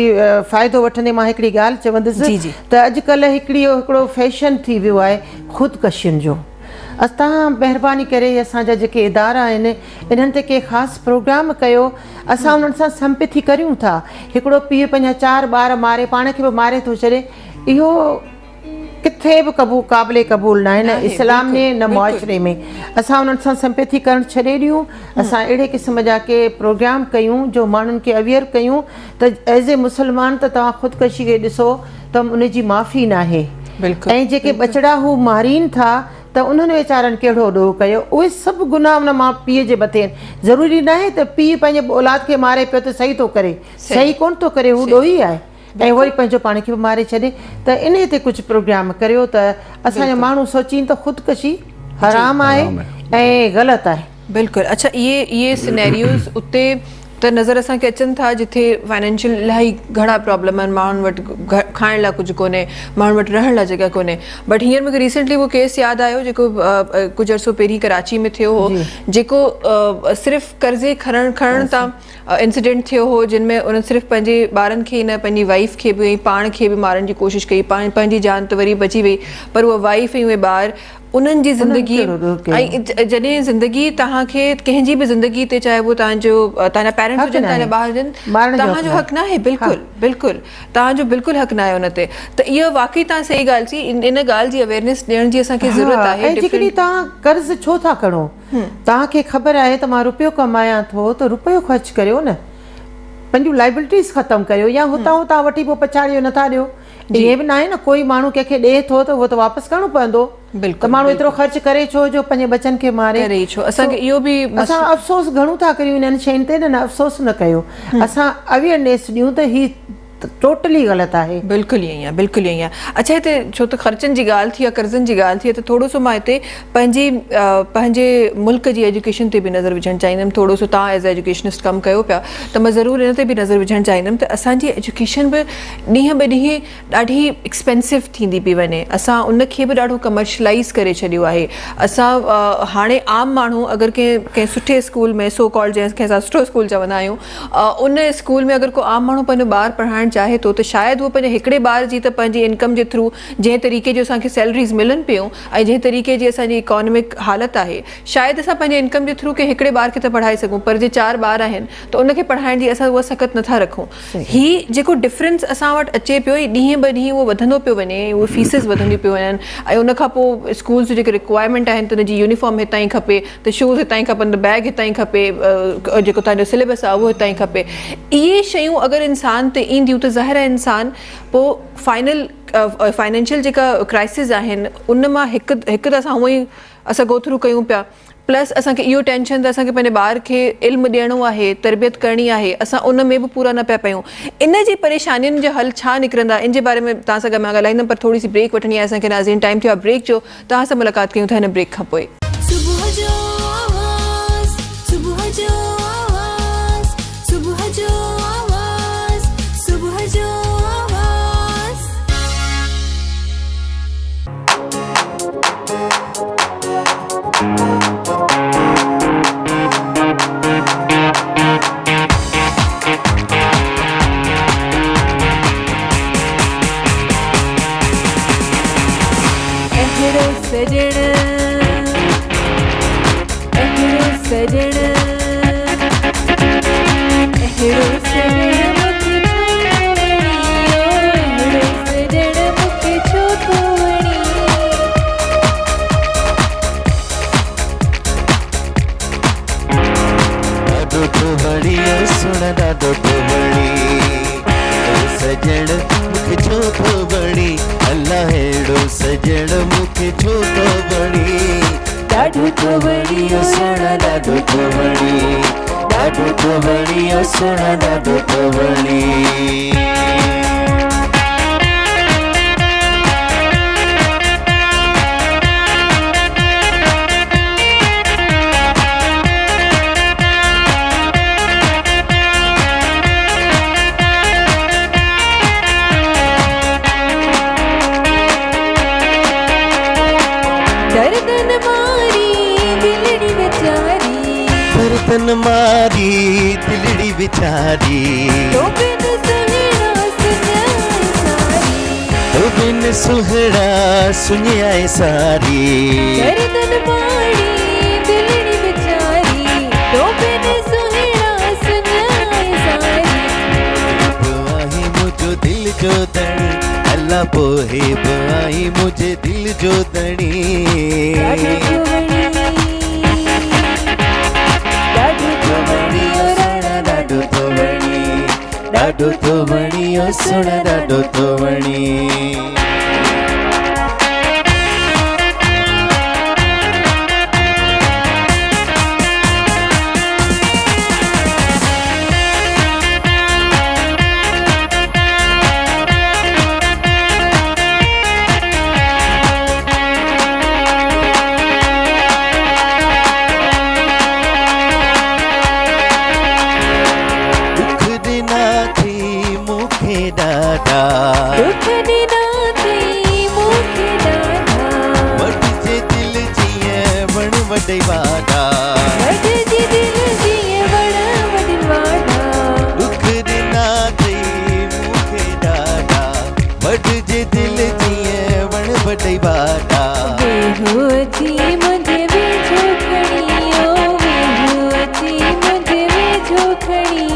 फ़ाइदो वठंदे मां हिकिड़ी ॻाल्हि चवंदसि त अॼुकल्ह हिकिड़ो फैशन थी वियो आहे ख़ुदकशियुनि जो। तव्हां महिरबानी करे असांजा जेके इदारा आहिनि इन्हनि ते के ख़ासि प्रोग्राम कयो, असां उन्हनि सां संपथी करियूं था। हिकिड़ो पीउ पंहिंजा 4 ॿार मारे, पाण खे बि मारे थो छॾे, इहो किथे बि क़ाबिले क़बूल न आहे, न इस्लाम में न मुआशरे में। असां उन्हनि सां संपथी करणु छॾे ॾियूं, असां अहिड़े क़िस्म जा के प्रोग्राम कयूं जो माण्हुनि खे अवेयर कयूं त एज़ ए मुस्लमान त तव्हां ख़ुदकशी खे ॾिसो त उनजी माफ़ी न आहे। ऐं जेके बचड़ा हू मारीनि था त उन्हनि वीचारनि कहिड़ो ॾोह कयो, उहे सभु गुनाह उन मां पीउ जे मथे आहिनि। ज़रूरी न आहे त पीउ पंहिंजे औलाद खे मारे पियो त सही थो करे, सही कोन थो करे, हू ॾोही आहे ऐं वरी पंहिंजो पाण खे बि मारे छॾे। त इन ते कुझु प्रोग्राम करियो त असांजा माण्हू सोचीनि त ख़ुदकशी हराम आहे ऐं ग़लति आहे। बिल्कुलु। अच्छा, इहे सिनेरियोज़ उते त नज़र असांखे अचनि था जिथे फाइनेंशियल इलाही घणा प्रॉब्लम आहिनि, माण्हुनि वटि खाइण लाइ कुझु कोन्हे, माण्हुनि वटि रहण लाइ जॻह कोन्हे। बट हींअर मूंखे रिसेंटली उहो केस यादि आयो जेको कुझु अर्सो पहिरीं कराची में थियो हो, जेको सिर्फ़ु कर्ज़े खणण तां इंसिडेंट थियो हो, जिन में उन्हनि सिर्फ़ु पंहिंजे ॿारनि खे न पंहिंजी वाइफ खे बि ऐं पाण खे बि मारण जी कोशिशि कई, पंहिंजी जान त वरी बची वई, पर उहा वाइफ ऐं उहे ॿार उन्हनि जी ज़िंदगी ऐं जॾहिं ज़िंदगी तव्हांखे कंहिंजी बि ज़िंदगी ते, चाहे उहो तव्हांजा पेरेंट्स हुजनि, तव्हांजा ॿार हुजनि, तव्हांजो हक़ न आहे। बिल्कुलु बिल्कुलु तव्हांजो बिल्कुलु हक़ न आहे हुन ते। त इहा वाक़ई तव्हां सही ॻाल्हि चई, इन ॻाल्हि जी अवेयरनेस ॾियण जी असांखे ज़रूरत आहे। जेकॾहिं तव्हां कर्ज़ छो था खणो, तव्हांखे ख़बर आहे त मां रुपयो कमायां थो त रुपयो ख़र्च करियो न, पंहिंजूं लाइबिलिटीज़ ख़तमु करियो, या हुतां वठी पोइ पछाड़ियो नथा ॾियो। ईअं बि न आहे न, कोई माण्हू कंहिंखे ॾिए थो त उहो त वापसि करिणो पवंदो। त माण्हू एतिरो ख़र्च करे छो जो पंहिंजे बचनि खे मारे? असांखे इहो बि असां अफ़सोस घणो था करियूं इन्हनि शयुनि ते, न अफ़सोस न कयो, असां अवेयरनेस ॾियूं त ही टोटली ग़लति आहे। बिल्कुलु ईअं ई आहे, बिल्कुलु ईअं ई आहे। अच्छा, हिते छो त ख़र्चनि जी ॻाल्हि थी आहे, कर्ज़नि जी ॻाल्हि थी आहे, त थोरो सो मां हिते पंहिंजे मुल्क जी एजुकेशन ते बि नज़र विझणु चाहींदमि। थोरो सो तव्हां एज़ एजुकेशनिस्ट कमु कयो पिया, त मां ज़रूरु इन ते बि नज़र विझणु चाहींदमि त असांजी एजुकेशन बि ॾींहं ॿ ॾींहं ॾाढी एक्सपेंसिव थींदी पई वञे। असां उनखे बि ॾाढो कमर्शलाइज़ करे छॾियो आहे। असां हाणे आम माण्हू अगरि कंहिं सुठे स्कूल में, सो कॉल्ड जंहिंखे असां सुठो स्कूल चवंदा आहियूं, उन स्कूल में अगरि को आम माण्हू पंहिंजो ॿारु पढ़ाइणु चाहे थो, त शायदि उहो पंहिंजे हिकिड़े ॿार जी त पंहिंजी इनकम जे थ्रू जंहिं तरीक़े जो असांखे सैलरीज़ मिलनि पियूं ऐं जंहिं तरीक़े जी असांजी इकोनॉमिक हालत आहे, शायदि असां पंहिंजे इनकम जे थ्रू कंहिं हिकिड़े ॿार खे त पढ़ाए सघूं, पर जे 4 ॿार आहिनि त उनखे पढ़ाइण जी असां उहा सख़्त नथा रखूं। ही जेको डिफरेंस असां वटि अचे पियो, ॾींहं ॿ ॾींहं उहो वधंदो पियो वञे, उहे फीसिस वधंदियूं पियूं वञनि, ऐं उनखां पोइ स्कूल्स जी जेके रिक्वायरमेंट आहिनि त उनजी यूनिफॉर्म हितां ई खपे, त शूज़ हितां ई खपनि, त बैग हितां ई खपे, जेको तव्हांजो सिलेबस आहे उहो हितां ई खपे। इहे शयूं अगरि इंसान ते ईंदियूं त ज़ाहिर आहे इंसान पोइ फाइनेंशियल जेका क्राइसिस आहिनि उन मां हिकु त असां हूअं ई असां गो थ्रू कयूं पिया, प्लस असांखे इहो टेंशन त असांखे पंहिंजे ॿार खे इल्मु ॾियणो आहे, तरबियत करणी आहे, असां उन में बि पूरा न पिया पयूं। इन जी परेशानियुनि जो हल छा निकिरंदा, इन जे बारे में तव्हां सां गॾु मां ॻाल्हाईंदमि, पर थोरी सी ब्रेक वठणी आहे असांखे। नाज़रीन, टाइम थियो आहे ब्रेक जो, तव्हां सां मुलाक़ात कयूं था हिन ब्रेक खां पोइ। सुबुह जो आवाज़, सुबुह जो आवाज़, सुबुह जो आवाज़, सुबुह जो आवाज़। अहिड़ो सजण, अहिड़ो सजण, अहिड़ो सजण मूंखे छो थो वणी, ॾाढो थो वणी, सुण ॾाढो थो वणी, सजण मूंखे छो थो वणी, अल्लाह अहिड़ो सजण मूंखे छो थो वणी, ॾाढो थो वणी, सुण ॾाढो थो वणी, ॾाढो थो वणी, सुण ॾाढो थो वणी। दर्दन मारी दिलड़ी बेचारी, दर्दन मारी दिलड़ी बेचारी, तो बिन सुहिणा सुञाए सारी, तो बिन सुहिणा सुञाए सारी, दर्दन मारी दिलड़ी बेचारी, तो बिन सुहिणा सुञाए सारी। आई मुझो दिल जो दणी, अल्लाह पोहे आई मुझे दिल जो दणी, ॾाढो थो वणी, ॾाढो थो वणी, ॾाढो थो वणी, ॾाढो थो वणी, सुण ॾाढो थो वणी। दुख ॾिना थी मूंखे ॾाढा, वठिजे दिल जीअं वण वॾे वाॾा, वठिजे दिल जीअं वण वॾी वाॾा, दुख ॾिना थी मूंखे ॾाढा, वठिजे दिल जीअं वण वॾे वाॾा, वेहो अची मुंहिंजे वेझो खणी, ओ वेहो अची मुंहिंजे वेझो खणी,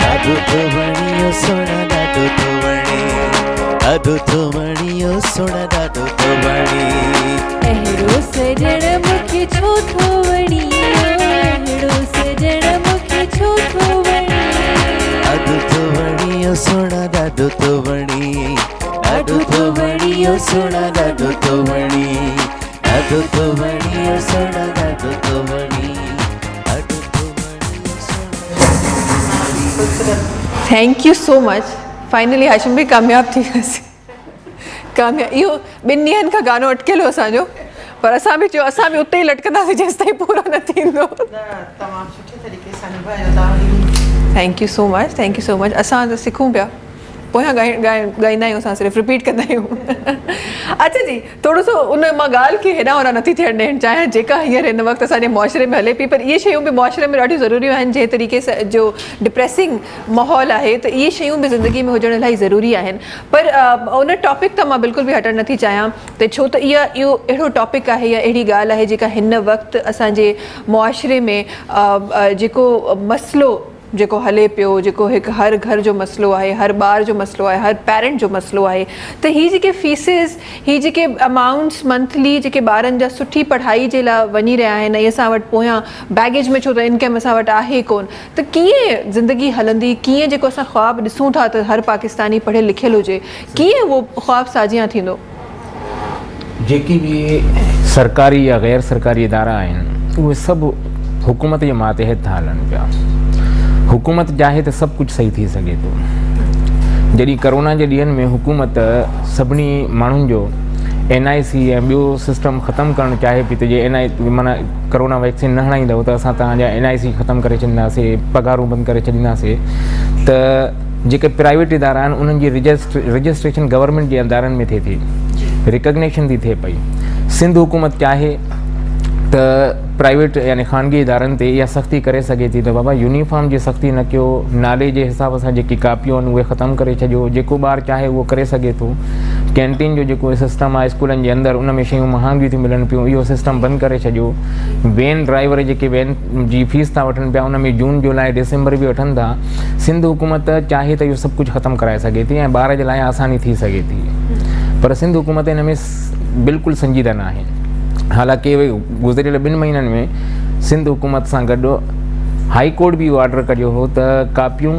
ॾाढो थो वणी, सुण ॾाढो थो वणी, ॾाढो थो वणी, सुण ॾाढो थो वणी, अहिड़ो सजण मूंखे छो थो वणी, अहिड़ो सजण मूंखे छो थो वणी, ॾाढो थो वणी, सुण ॾाढो थो वणी, ॾाढो थो वणी, सुण ॾाढो थो वणी, ॾाढो थो वणी, सुण ॾाढो थो वणी, ॾाढो थो वणी, सुण ॾाढो थो वणी। Thank you so much. Finally Hashim भाई कामयाब थी वियासीं. कामयाब इहो 2 ॾींहंनि खां गानो अटकियल हो असांजो, पर असां बि चयो असां बि उते ई लटकंदासीं जेसिताईं पूरो न थींदो. तमामु सुठे तरीक़े सां निभायो तव्हां. Thank you so much, thank you so much. असां त सिखूं पिया, पोयां ॻाईंदा आहियूं, असां सिर्फ़ु रिपीट कंदा आहियूं. अच्छा जी, थोरो सो उन मां ॻाल्हि खे हेॾां होॾां नथी थियणु ॾियणु चाहियां जेका हींअर हिन वक़्तु असांजे मुआशिरे में हले पई, पर इहे शयूं बि मुआशिरे में ॾाढियूं ज़रूरियूं आहिनि. जंहिं तरीक़े सां जो डिप्रेसिंग माहौल आहे त इहे शयूं बि ज़िंदगी में हुजणु इलाही ज़रूरी आहिनि. पर उन टॉपिक तां मां बिल्कुलु बि हटणु नथी चाहियां, त छो त इहो अहिड़ो टॉपिक आहे या अहिड़ी ॻाल्हि आहे जेका हिन वक़्तु असांजे मुआशिरे में जेको मसइलो जेको हले पियो, जेको हिकु हर घर जो मसइलो आहे, हर ॿार जो मसइलो आहे, हर पेरेंट जो मसइलो आहे, त हीअ जेके फीसिस, हीअ जेके अमाउंट्स मंथली जेके ॿारनि जा सुठी पढ़ाई जे लाइ वञी रहिया आहिनि, ऐं असां वटि पोयां बैगेज में छो त इनकम असां वटि आहे कोन, त कीअं ज़िंदगी हलंदी, कीअं जेको असां ख़्वाबु ॾिसूं था त हर पाकिस्तानी पढ़ियलु लिखियलु हुजे, कीअं उहो ख़्वाबु साजियां थींदो? जेकी बि सरकारी या गैर सरकारी इदारा आहिनि उहे सभु हुकूमत जे मातहत था हलनि पिया. हुकूमत चाहे त सभु कुझु सही थी सघे थो. जॾहिं करोना जे ॾींहंनि में हुकूमत सभिनी माण्हुनि जो NIC ऐं ॿियो सिस्टम ख़तमु करणु चाहे पई, त जे माना करोना वैक्सीन न हणाईंदव त असां तव्हांजा NIC ख़तमु करे छॾींदासीं, पघारूं बंदि करे छॾींदासीं. त जेके प्राइवेट इदारा आहिनि उन्हनि जी रजिस्ट्रेशन गवर्नमेंट जे इदारनि में थिए थी, रिकग्नेशन थी थिए पई. सिंध हुकूमत चाहे त प्राइवेट यानी ख़ानगी इदारनि ते इहा सख़्ती करे सघे थी त बाबा यूनिफॉर्म जी सख़्ती न कयो, नाले जे हिसाब सां जेकी कापियूं आहिनि उहे ख़तमु करे छॾियो, जेको ॿारु चाहे उहो करे सघे थो. कैंटीन जो जेको सिस्टम आहे स्कूलनि जे अंदरि उन में शयूं महांगियूं थियूं मिलनि पियूं, इहो सिस्टम बंदि करे छॾियो. वैन ड्राइवर जेके वैन जी फीस था वठनि पिया उन में जून जुलाई डिसंबर बि वठनि था. सिंध हुकूमत चाहे त इहो सभु कुझु ख़तमु कराए सघे थी ऐं ॿार जे लाइ आसानी थी सघे थी, पर सिंध हुकूमत हिन में बिल्कुलु संजीदा न आहे. हालांकि गुज़िरियल 2 महीननि में सिंध हुकूमत सां गॾु हाई कोर्ट बि इहो ऑर्डर कढियो हो त कापियूं,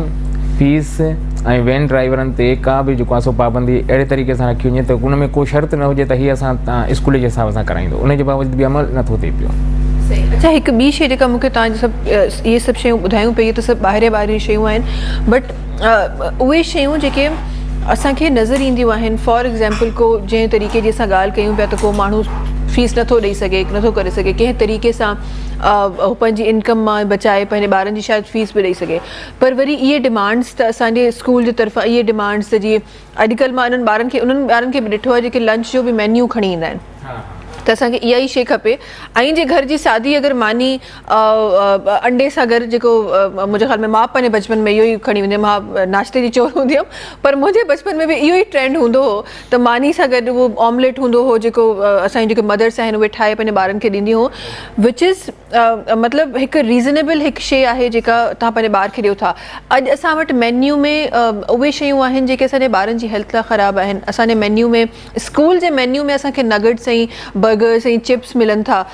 फीस ऐं वैन ड्राइवरनि ते का बि जेको आहे सो पाबंदी अहिड़े तरीक़े सां रखी वञे त उन में को शर्त न हुजे त हीअ असां तव्हां स्कूल जे हिसाब सां कराईंदो, उन जे बावजूद बि अमल नथो थिए पियो. अच्छा, हिकु ॿी शइ जेका मूंखे तव्हां सभु इहे सभु शयूं ॿुधायूं पई त सभु ॿाहिरि शयूं आहिनि, बट उहे शयूं जेके असांखे नज़र ईंदियूं आहिनि, फॉर एग्ज़ाम्पल को जंहिं तरीक़े जी असां ॻाल्हि कयूं पिया त को माण्हू फीस नथो ॾेई सघे, नथो करे सघे, कंहिं तरीक़े सां हू पंहिंजी इनकम मां बचाए पंहिंजे ॿारनि जी शायदि फीस बि ॾेई सघे, पर वरी इहे डिमांड्स त असांजे स्कूल जे तरफ़ां इहे डिमांड्स त जीअं अॼुकल्ह मां उन्हनि ॿारनि खे बि ॾिठो आहे जेके लंच जो बि मेन्यू खणी ईंदा आहिनि, त असांखे इहा ई शइ खपे. ऐं जे घर जी शादी अगरि मानी अंडे सां गॾु जेको मुंहिंजे ख़्याल में मां पंहिंजे बचपन में इहो ई खणी वेंदी हुयमि, मां नाश्ते जी चोर हूंदी हुयमि, पर मुंहिंजे बचपन में बि इहो ई ट्रेंड हूंदो हो त मानी सां गॾु उहो ऑमलेट हूंदो हो जेको असांजी जेके मदर्स आहिनि उहे ठाहे पंहिंजे ॿारनि खे ॾींदी हो, विच इज़ मतिलबु हिकु रीज़नेबल हिकु शइ आहे जेका तव्हां पंहिंजे ॿार खे ॾियो था. अॼु असां वटि मेन्यू में उहे शयूं आहिनि जेके असांजे ॿारनि जी हेल्थ लाइ ख़राबु आहिनि. असांजे मेन्यू में, स्कूल जे मेन्यू में असांखे नगेट्स ऐं बर्गर्स ऐं चिप्स मिलनि था,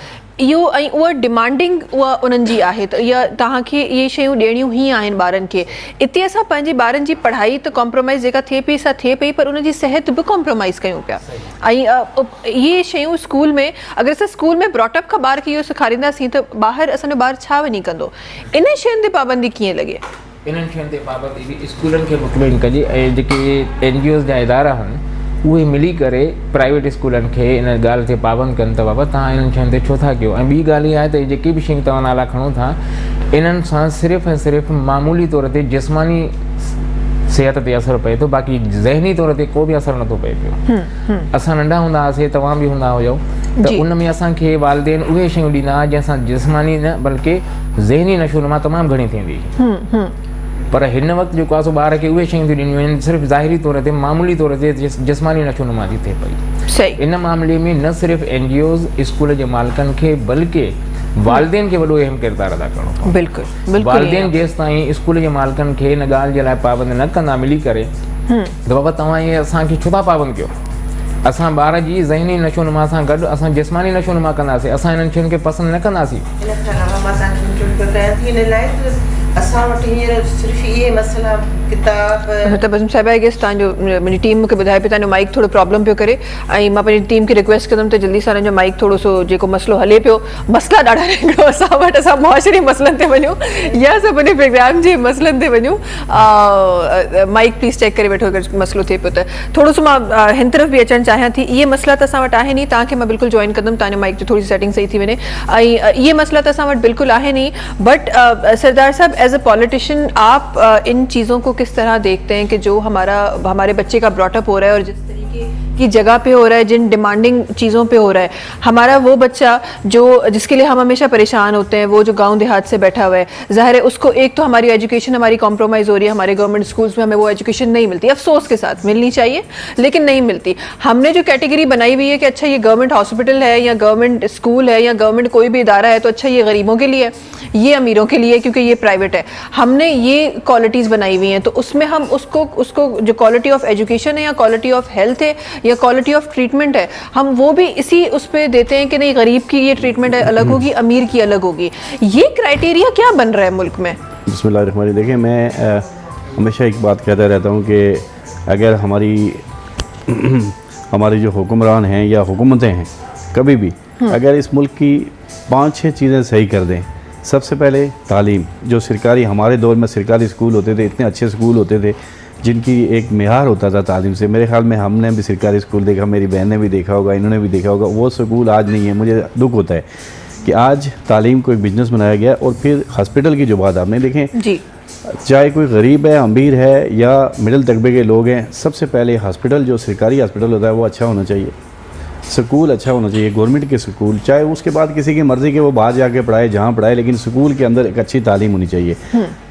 इहो ऐं उहा डिमांडिंग उहा उन्हनि जी आहे, त इहा तव्हांखे इहे शयूं ॾियणियूं ई आहिनि ॿारनि खे. इते असां पंहिंजे ॿारनि जी पढ़ाई त कॉम्प्रोमाइज़ जेका थिए पई सा थिए पई, पर उनजी सिहत बि कॉम्प्रोमाइज़ कयूं पिया. ऐं इहे शयूं स्कूल में अगरि असां स्कूल में ब्रॉटअप खां ॿार खे इहो सेखारींदासीं त ॿाहिरि असांजो ॿारु छा वञी कंदो. इन शयुनि ते पाबंदी कीअं लॻे? इन्हनि शयुनि ते पाबंदी बि स्कूलनि खे मुतमिन कजे ऐं जेके NGOs जा इदारा आहिनि उहे मिली करे प्राइवेट स्कूलनि खे इन ॻाल्हि ते पाबंद कनि त बाबा तव्हां इन्हनि शयुनि ते छो था कयो. ऐं ॿी ॻाल्हि इहा आहे त जेकी बि शयूं तव्हां नाला खणो था इन्हनि सां सिर्फ़ु ऐं सिर्फ़ु मामूली तौर ते जिस्मानी सिहत ते असरु पए थो, बाक़ी ज़हनी तौर ते को बि असरु नथो पए पियो. असां नंढा हूंदा हुआसीं, तव्हां बि हूंदा हुयो, त उन में असांखे वालिदेन उहे शयूं ॾींदा हुआ जंहिंसां जिस्मानी न बल्कि ज़हनी नशोनुमा तमामु घणी थींदी. पर हिन वक़्तु जेको आहे सो ॿार खे उहे शयूं थियूं ॾिनियूं आहिनि सिर्फ़ु ज़ाहिरी तौर ते मामूली तौर ते जिस्मानी नशोनुमा थी थिए पई. इन मामले में न सिर्फ़ु NGOs स्कूल जे मालिकनि खे बल्कि वालिदेन खे वॾो अहम किरदारु अदा करिणो पवंदो. बिल्कुलु वालिदेन जेसि ताईं स्कूल जे मालिकनि खे इन ॻाल्हि जे लाइ पाबंद न कंदा मिली करे त बाबा तव्हां इहे असांखे छो था पाबंद कयो. असां ॿार जी ज़हनी नशोनुमा सां गॾु असां जिस्मानी नशोनुमा कंदासीं, असां इन्हनि शयुनि खे पसंदि न कंदासीं. असां वटि हींअर सिर्फ़ु इहे मसइला किताब मतलब बसम साहिबा आई गेस तव्हांजो मुंहिंजी टीम मूंखे ॿुधाए पई तव्हांजो माइक थोरो प्रॉब्लम पियो करे ऐं मां पंहिंजी टीम खे रिक्वेस्ट कंदमि त जल्दी सां जो माइक थोरो सो जेको मसइलो हले पियो मसइला ॾाढा हिकिड़ो असां वटि असां मुआशरी मसइलनि ते वञूं या सभिनी प्रोग्राम जे मसइलनि ते वञूं माइक प्लीज़ चेक करे वठो अगरि मसइलो थिए पियो त थोरो सो मां हिन तरफ़ बि अचणु चाहियां थी इहे मसइला त असां वटि आहिनि ई तव्हांखे मां बिल्कुलु जॉइन कंदमि तव्हांजे माइक जो थोरी सी सेटिंग सही थी वञे ऐं इहे मसइला त असां वटि बिल्कुलु आहिनि ई बट सरदार साहब एज अ पॉलिटिशियन आप इन चीज़ों को किस तरह देखते हैं कि जो हमारे बच्चे का ब्रॉटअप हो रहा है और जिस तरीके की जगह पे हो रहा है जिन डिमांडिंग चीज़ों पे हो रहा है हमारा वो बच्चा जो जिसके लिए हम हमेशा परेशान होते हैं वो जो गांव देहात से बैठा हुआ है ज़ाहिर है उसको एक तो हमारी एजुकेशन हमारी कॉम्प्रोमाइज़ हो रही है हमारे गवर्नमेंट स्कूल्स में हमें वो एजुकेशन नहीं मिलती अफसोस के साथ मिलनी चाहिए लेकिन नहीं मिलती हमने जो कैटेगरी बनाई हुई है कि अच्छा ये गवर्नमेंट हॉस्पिटल है या गवर्नमेंट स्कूल है या गवर्नमेंट कोई भी इदारा है तो अच्छा ये गरीबों के लिए ये अमीरों के लिए क्योंकि ये प्राइवेट है हमने ये क्वालिटीज़ बनाई हुई हैं तो उसमें हम उसको जो क्वालिटी ऑफ एजुकेशन है या क्वालिटी ऑफ हेल्थ है या क्वालिटी ऑफ ट्रीटमेंट है हम वो भी इसी उस पर देते हैं कि नहीं गरीब की ये ट्रीटमेंट अलग होगी अमीर की अलग होगी ये क्राइटेरिया क्या बन रहा है मुल्क में बिस्मिल्लाहिर्रहमानिर्रहीम देखिए मैं हमेशा एक बात कहता रहता हूँ कि अगर हमारी जो हुक्मरान हैं या हुकूमतें हैं कभी भी अगर इस मुल्क की 5-6 चीज़ें सही कर दें सबसे पहले तालीम जो सरकारी हमारे दौर में सरकारी स्कूल होते थे इतने अच्छे स्कूल होते थे जिनकी एक मेहार होता था तालीम से मेरे ख्याल में हमने भी सरकारी स्कूल देखा मेरी बहन ने भी देखा होगा इन्होंने भी देखा होगा वो स्कूल आज नहीं है मुझे दुख होता है कि आज तालीम को एक बिजनेस बनाया गया और फिर हॉस्पिटल की जो बात आपने देखें जी चाहे कोई गरीब है अमीर है या मिडिल तबके के लोग हैं सबसे पहले हॉस्पिटल जो सरकारी हॉस्पिटल होता है वो अच्छा होना चाहिए स्कूल अच्छा होना चाहिए गवर्नमेंट के स्कूल चाहे उसके बाद किसी की मर्ज़ी के वो बाहर जाके पढ़ाए जहाँ पढ़ाए लेकिन स्कूल के अंदर एक अच्छी तालीम होनी चाहिए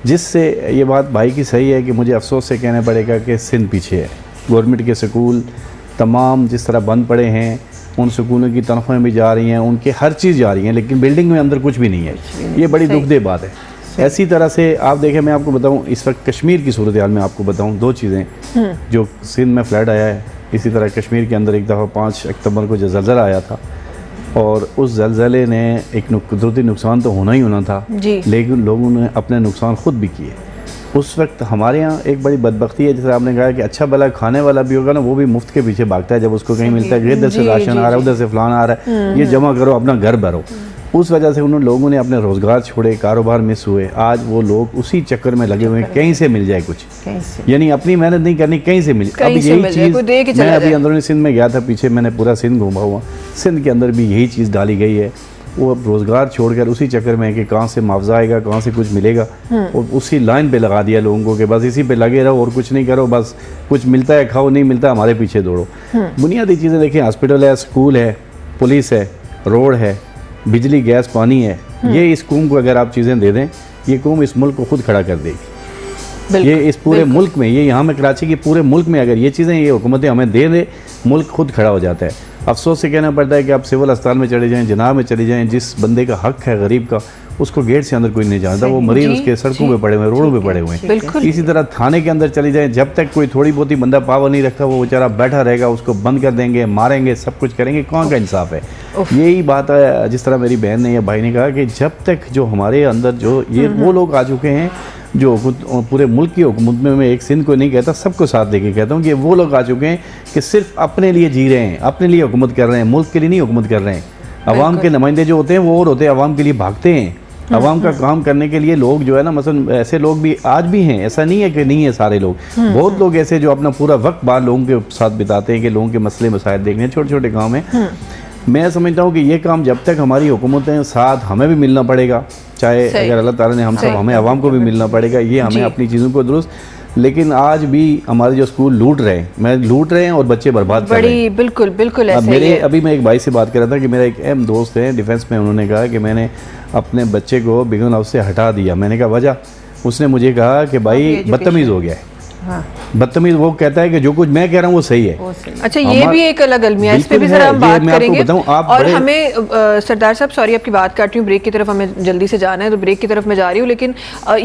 जिससे ये बात भाई की सही है कि मुझे अफसोस से कहना पड़ेगा कि सिंध पीछे है गवर्नमेंट के स्कूल तमाम जिस तरह बंद पड़े हैं उन स्कूलों की तनख्वाहें भी जा रही हैं उनके हर चीज़ जा रही हैं लेकिन बिल्डिंग में अंदर कुछ भी नहीं है ये बड़ी दुखदेह बात है ऐसी तरह से आप देखें मैं आपको बताऊं इस वक्त कश्मीर की सूरत हाल में आपको बताऊं 2 चीज़ें जो सिंध में फ्लड आया है इसी तरह कश्मीर के अंदर एक दफ़ा 5 अक्टूबर को जो ज़लज़ला आया था और उस ज़लज़ले ने एक कुदरती नुकसान तो होना ही होना था लेकिन लोगों ने अपने नुकसान ख़ुद भी किए उस वक्त हमारे यहाँ एक बड़ी बदबख्ती है जैसे आपने कहा कि अच्छा भला खाने वाला भी होगा ना वो भी मुफ्त के पीछे भागता है जब उसको कहीं मिलता है इधर से राशन आ रहा है उधर से फलाना आ रहा है ये जमा करो अपना घर भरो उस वजह से उन लोगों ने अपने रोज़गार छोड़े कारोबार मिस हुए आज वो लोग उसी चक्कर में लगे हुए हैं कहीं से मिल जाए कुछ यानी अपनी मेहनत नहीं करनी कहीं से मिल अब यही चीज़ मैं अभी अंदरूनी सिंध में गया था पीछे मैंने पूरा सिंध घूमा हुआ सिंध के अंदर भी यही चीज़ डाली गई है वो अब रोज़गार छोड़कर उसी चक्कर में है कि कहाँ से मुआवजा आएगा कहाँ से कुछ मिलेगा और उसी लाइन पे लगा दिया लोगों को कि बस इसी पे लगे रहो और कुछ नहीं करो बस कुछ मिलता है खाओ नहीं मिलता हमारे पीछे दौड़ो बुनियादी चीज़ें देखिए हॉस्पिटल है स्कूल है पुलिस है रोड है बिजली गैस पानी है ये इस कौम को अगर आप चीज़ें दे दें ये कौम इस मुल्क को खुद खड़ा कर देगी ये इस पूरे मुल्क में ये यहाँ में कराची के पूरे मुल्क में अगर ये चीज़ें ये हुकूमतें हमें दे दे मुल्क खुद खड़ा हो जाता है अफसोस से कहना पड़ता है कि आप सिविल अस्पताल में चले जाएं जनाब में चले जाएं जिस बंदे का हक है गरीब का उसको गेट से अंदर कोई नहीं जानता वो मरीज उसके सड़कों पे पड़े हुए रोडों पे पड़े हुए हैं इसी तरह थाने के अंदर चली जाएं जब तक कोई थोड़ी बहुत ही बंदा पावर नहीं रखता वो बेचारा बैठा रहेगा उसको बंद कर देंगे मारेंगे सब कुछ करेंगे कौन का इंसाफ है यही बात है जिस तरह मेरी बहन ने या भाई ने कहा कि जब तक जो हमारे अंदर जो ये वो लोग आ चुके हैं जो पूरे मुल्क की हुकूमत में मैं एक सिंध को नहीं कहता सबको साथ देके कहता हूँ कि वो लोग आ चुके हैं कि सिर्फ अपने लिए जी रहे हैं अपने लिए हुकूमत कर रहे हैं मुल्क के लिए नहीं हुकूमत कर रहे हैं अवाम के नुमाइंदे जो होते हैं वो और होते हैं अवाम के लिए भागते हैं अवाम का काम करने के लिए लोग जो है ना मसलन ऐसे लोग भी आज भी हैं ऐसा नहीं है कि नहीं है सारे लोग बहुत लोग ऐसे जो अपना पूरा वक्त बाहर लोगों के साथ बिताते हैं कि लोगों के मसले मसाइल देखने छोटे छोटे काम हैं मैं समझता हूँ कि ये काम जब तक हमारी हुकूमतें साथ हमें भी मिलना पड़ेगा चाहे अगर अल्लाह ताला ने हम सब हमें अवाम को भी मिलना पड़ेगा ये हमें अपनी चीज़ों को दुरुस्त लेकिन आज भी हमारे जो स्कूल लूट रहे हैं और बच्चे बर्बाद कर रहे हैं बिल्कुल ऐसा मेरे अभी मैं एक भाई से बात कर रहा था कि मेरा एक अहम दोस्त है डिफेंस में उन्होंने कहा कि मैंने अपने बच्चे को बिगन हाउस से हटा दिया मैंने कहा वजह उसने मुझे कहा कि भाई बदतमीज़ हो गया है बदतमीज वो कहता है कि जो कुछ मैं कह रहा हूँ वो सही है अच्छा ये भी एक अलग अलमिया है इस पे भी जरा हम बात करेंगे और हमें सरदार साहब सॉरी आपकी बात काट रही हूँ ब्रेक की तरफ हमें जल्दी से जाना है तो ब्रेक की तरफ मैं जा रही हूँ लेकिन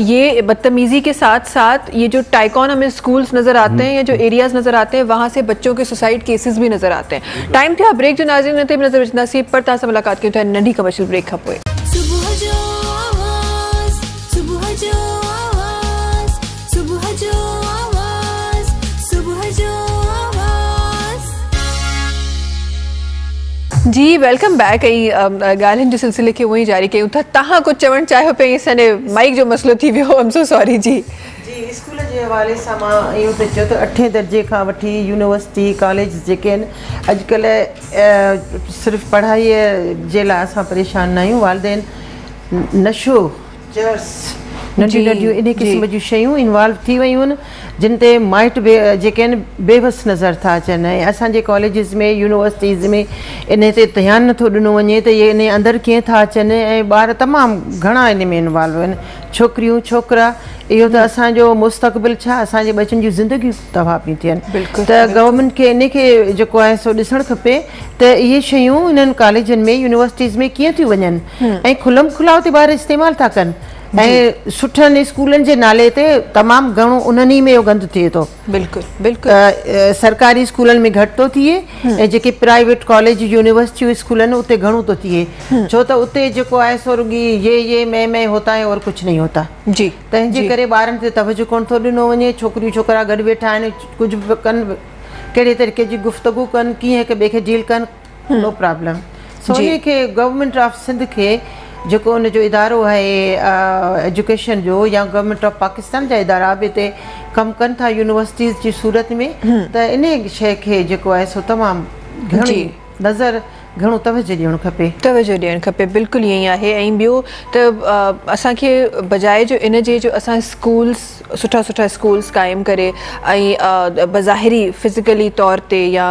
ये बदतमीजी के साथ साथ ये जो टाइकॉन हमें स्कूल्स नजर आते हैं या जो एरियाज नजर आते हैं वहाँ से बच्चों के सुसाइड केसेस भी नजर आते हैं टाइम थे ब्रेक जो नाज़रीन ते नज़र नसीब पर तव्हां सां मुलाक़ात कयूं था नंढी कमर्शियल ब्रेक खां पोइ सुबह जो आवाज़ सुबह जो आवाज़ सुबह जो जी वेलकम बैक। ॻाल्हियुनि जे सिलसिले खे उअं ई जारी कयूं था। तव्हां कुझु चवणु चाहियो पिया, असांजे माइक जो मसइलो थी वियो। I am so sorry. जी जी स्कूल जे हवाले सां मां इहो त चयो त 8 दर्जे खां वठी यूनिवर्सिटी कॉलेज जेके आहिनि अॼुकल्ह सिर्फ़ु पढ़ाईअ जे लाइ असां परेशान न आहियूं। वालिदैन नशो चर्स नंढियूं नंढियूं इन क़िस्म जूं शयूं इन्वॉल्व थी वियूं आहिनि जिन ते माइट जेके आहिनि बेबस नज़र था अचनि। ऐं असांजे कॉलेजिस में यूनिवर्सिटीज़ में इन ते ध्यानु नथो ॾिनो वञे त इहे इन अंदरि कीअं था अचनि। ऐं ॿार तमामु घणा इन में इन्वॉल्व आहिनि, छोकिरियूं छोकिरा। इहो त असांजो मुस्तक़बिल छा असांजे बचनि जूं ज़िंदगियूं तबाह पियूं थियनि। त गवर्नमेंट खे इन खे जेको आहे सो ॾिसणु खपे त इहे शयूं इन्हनि कॉलेजनि में यूनिवर्सिटीज़ में कीअं थियूं वञनि ऐं खुलम खुलाव ते ॿार इस्तेमालु था कनि। ऐं सुठनि स्कूलनि जे नाले ते तमामु घणो उन्हनि में इहो गंद थिए थो। बिल्कुलु बिल्कुलु। सरकारी स्कूलनि में घटि थो थिए ऐं जेके प्राइवेट कॉलेज यूनिवर्सिटियूं स्कूल आहिनि उते घणो थो थिए, छो त उते जेको आहे सो रुॻी ये मैं होता है और कुझु नहीं होता। जी तंहिंजे करे ॿारनि ते तवजो कोन थो ॾिनो वञे। छोकिरियूं छोकिरा गॾु वेठा आहिनि, कुझु बि कनि, कहिड़े तरीक़े जी गुफ़्तगू कनि, कीअं हिक ॿिए खे डील कनि, नो प्रॉब्लम। सो इन खे गवर्नमेंट ऑफ सिंध खे जेको उनजो इदारो आहे एजुकेशन जो या गवर्नमेंट ऑफ पाकिस्तान जा इदारा बि हिते कमु कनि था यूनिवर्सिटीज़ जी सूरत में, त इन शइ खे जेको आहे सो तमामु घणी नज़र घणो तवजो ॾियणु खपे। तवजो ॾियणु खपे, बिल्कुलु ईअं ई आहे। ऐं ॿियो त असांखे बजाए जो इन जे जो असां स्कूल्स सुठा सुठा स्कूल्स क़ाइमु करे ऐं बज़ाहिरी फिज़िकली तौर ते या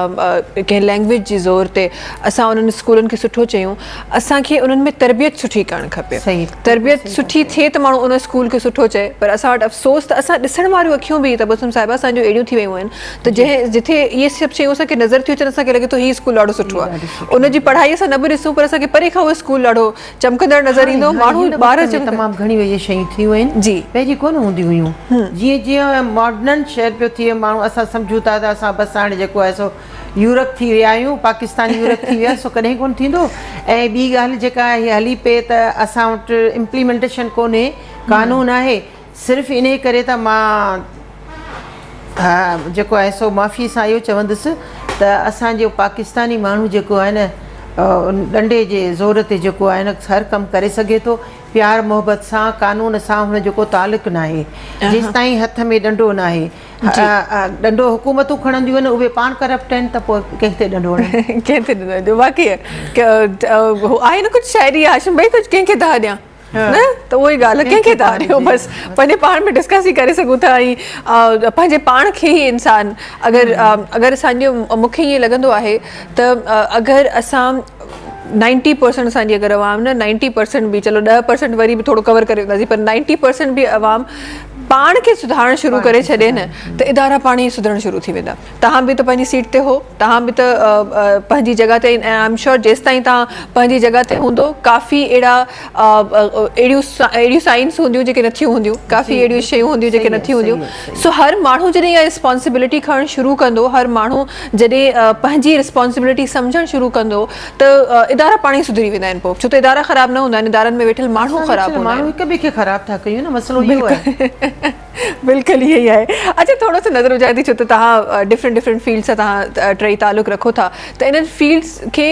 कंहिं लैंग्वेज जी ज़ोर ते असां उन्हनि स्कूलनि खे सुठो चयूं, असांखे उन्हनि में तरबियत सुठी करणु खपे। तरबियत सुठी थिए त माण्हू उन स्कूल खे सुठो चए। पर असां वटि अफ़सोस त असां ॾिसण वारियूं अखियूं बि तबसुम साहिबा असांजूं अहिड़ियूं थी वियूं आहिनि त जिथे इहे सभु शयूं असांखे नज़र थियूं अचनि असांखे लॻे थो हीउ स्कूल ॾाढो सुठो आहे। उनजी पढ़ाई असां न बि ॾिसूं पर असांखे परे खां उहो स्कूल ॾाढो चमकंदड़ नज़र ईंदो। माण्हू ॿार तमामु घणी इहे शयूं थियूं आहिनि जी, पहिरीं कोन हूंदियूं हुयूं। जीअं जीअं मॉडर्न शहर पियो थिए, माण्हू असां सम्झूं था त असां बसि हाणे जेको आहे सो यूरोप थी विया आहियूं, पाकिस्तान यूरोप थी विया, सो कॾहिं कोन थींदो। ऐं ॿी ॻाल्हि जेका आहे हली पए त असां वटि इम्प्लीमेंटेशन कोन्हे, कानून आहे। सिर्फ़ु इन करे त मां जेको आहे सो माफ़ी सां इहो चवंदुसि त असांजो पाकिस्तानी माण्हू जेको आहे न डंडे जे ज़ोर ते जेको आहे न हर कमु करे सघे थो, प्यार मोहबत सां, कानून सां हुन जेको तालुक़ु न आहे। जेसि ताईं हथ में डंडो न आहे, डंडो हुकूमतूं खणंदियूं आहिनि, उहे पाण करप्ट आहिनि, त पोइ कंहिं ते डंडो हणनि, कंहिं ते डंडो। वाक़ई आहे न कुझु शाइरी हाशिम भाई, कुझु कंहिंखे था ॾियां न, त उहो ई ॻाल्हि आहे, कंहिंखे था ॾियो। बसि पंहिंजे पाण में डिस्कस ई करे सघूं था। ऐं पंहिंजे पाण खे ई इंसान अगरि असांजो मूंखे ईअं लॻंदो आहे त अगरि असां 90% असांजी अगरि अवाम न 90% बि, चलो 10% वरी बि थोरो कवर करे वेंदासीं, पर 90% बि अवाम पाण खे सुधारणु शुरू करे छॾे न, त इदारा पाण ई सुधरणु शुरू थी वेंदा। तव्हां बि त पंहिंजी सीट ते हो, तव्हां बि त पंहिंजी जॻह ते, ऐं आई एम श्योर जेसि ताईं तव्हां पंहिंजी जॻह ते हूंदो, काफ़ी अहिड़ियूं साइंस हूंदियूं जेके नथियूं हूंदियूं, काफ़ी अहिड़ियूं शयूं हूंदियूं जेके नथियूं हूंदियूं। सो हर माण्हू जॾहिं इहा रिस्पॉन्सिबिलिटी खणणु शुरू कंदो, हर माण्हू जॾहिं पंहिंजी रिस्पॉन्सिबिलिटी सम्झणु शुरू कंदो, त इदारा पाण ई सुधरी वेंदा आहिनि। पोइ छो त इदारा ख़राबु न हूंदा आहिनि, इदारनि में वेठल माण्हू ख़राबु हूंदा आहिनि। हिक ॿिए खे ख़राबु था कयूं न, मसइलो इहो आहे। बिल्कुलु इहो ई आहे। अच्छा, थोरो सो नज़र हुजाए थी, छो त तव्हां डिफरेंट फील्ड सां तव्हां टई तालुक़ु रखो था, त इन्हनि फील्ड्स खे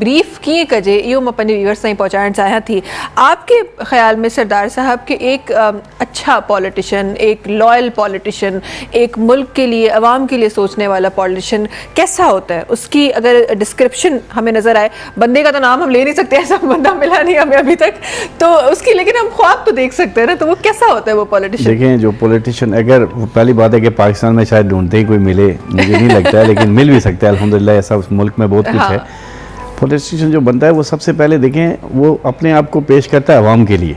ब्रीफ कीअं कजे, इहो मां पंहिंजे व्यूअर्स ताईं पहुचाइणु चाहियां थी। आपके ख्याल में सरदार साहब कि एक अच्छा पॉलिटिशियन, एक लॉयल पॉलिटिशियन, एक मुल्क के लिए, अवाम के लिए सोचने वाला पॉलिटिशियन कैसा होता है? उसकी अगर डिस्क्रिप्शन हमें नज़र आए, बंदे का तो नाम हम ले नहीं सकते, ऐसा बंदा मिला नहीं हमें अभी तक, तो उसकी लेकिन हम ख्वाब तो देख सकते हैं ना, तो वो कैसा होता है वो पॉलिटिशियन? देखें, जो पॉलिटिशियन, अगर पहली बात है कि पाकिस्तान में शायद ढूंढते ही कोई मिले, मुझे नहीं लगता है, लेकिन मिल भी सकता है अल्हम्दुलिल्लाह, ऐसा उस मुल्क में बहुत कुछ है। पॉलिटिशियन जो बनता है वो सबसे पहले देखें, वो अपने आप को पेश करता है अवाम के लिए,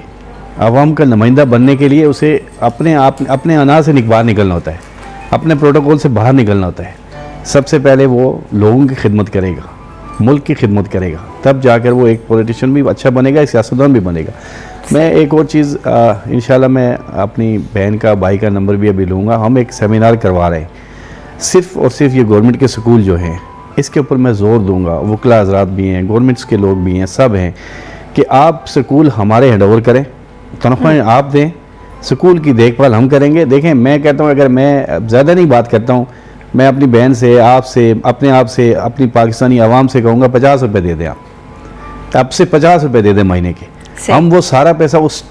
अवाम का नुमाइंदा बनने के लिए उसे अपने अना से बाहर निकलना होता है, अपने प्रोटोकॉल से बाहर निकलना होता है। सबसे पहले वो लोगों की खिदमत करेगा, मुल्क की खिदमत करेगा, तब जाकर वो एक पॉलिटिशियन भी अच्छा बनेगा, एक सियासतदान भी बनेगा। मैं एक और चीज़ इंशाल्लाह मैं अपनी बहन का, भाई का नंबर भी अभी लूँगा। हम एक सेमिनार करवा रहे हैं, सिर्फ़ और सिर्फ ये गवर्नमेंट के स्कूल जो हैं, इसके ऊपर मैं ज़ोर दूँगा, वकला हज़रात भी हैं, गवर्नमेंट्स के लोग भी हैं, सब हैं, कि आप स्कूल हमारे हैंड ओवर करें, तनख्वाहें आप दें, स्कूल की देखभाल हम करेंगे। देखें, मैं कहता हूँ, अगर मैं ज़्यादा नहीं बात करता हूँ, मैं अपनी बहन से, आपसे, अपने आप से, अपनी पाकिस्तानी आवाम से कहूँगा 50 रुपये दे दें आप से 50 रुपये दे दें महीने के। हम वो सारा पैसा उस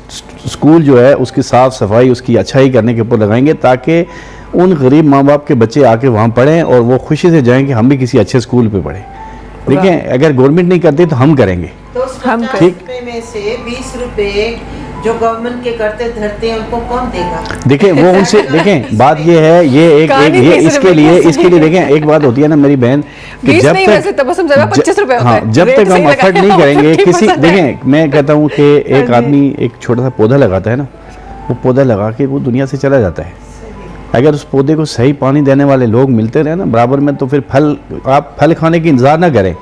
स्कूल जो है उसकी साफ़ सफाई, उसकी अच्छाई करने के ऊपर लगाएंगे, ताकि उन गरीब माँ बाप के बच्चे आके वहाँ पढ़ें और वो खुशी से जाएं कि हम भी किसी अच्छे स्कूल पे पढ़ें। देखिए, अगर गवर्नमेंट नहीं करती तो हम करेंगे। तो हम 50 रुपए में से 20 रुपए जो गवर्नमेंट के करते धरते हैं उनको कौन देगा? देखें वो उनसे, देखें बात ये है, ये इसके लिए देखें, एक बात होती है ना मेरी बहन कि जब तक हम एफर्ट नहीं करेंगे किसी, देखें मैं कहता हूँ कि एक आदमी एक छोटा सा पौधा लगाता है ना, वो पौधा लगा के वो दुनिया से चला जाता है। अगर उस पौधे को सही पानी देने वाले लोग मिलते रहे ना बराबर में, तो फिर आप फल खाने की इंतजार ना करें,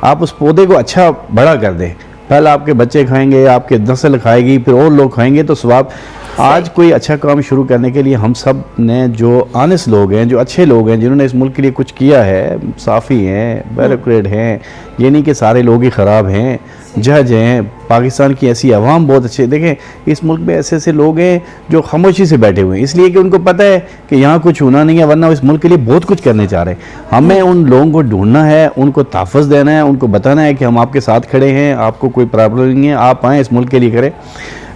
आप उस पौधे को अच्छा बड़ा कर दें। फल आपके बच्चे खाएंगे, आपके नस्ल खाएगी, फिर और लोग खाएंगे, तो स्वाब। आज कोई अच्छा काम शुरू करने के लिए हम सब ने, जो ऑनेस्ट लोग हैं, जो अच्छे लोग हैं, जिन्होंने इस मुल्क के लिए कुछ किया है, साफ़ी हैं, ब्यूरोक्रेट हैं, ये नहीं कि सारे लोग ही ख़राब हैं, जज हैं, पाकिस्तान की ऐसी आवाम बहुत अच्छे। देखें इस मुल्क में ऐसे ऐसे लोग हैं जो खामोशी से बैठे हुए हैं, इसलिए कि उनको पता है कि यहाँ कुछ होना नहीं है, वरना इस मुल्क के लिए बहुत कुछ करने चाह रहे हैं। हमें उन लोगों को ढूंढना है, उनको तहफ़्फ़ुज़ देना है, उनको बताना है कि हम आपके साथ खड़े हैं, आपको कोई प्रॉब्लम नहीं है, आप आएँ इस मुल्क के लिए करें।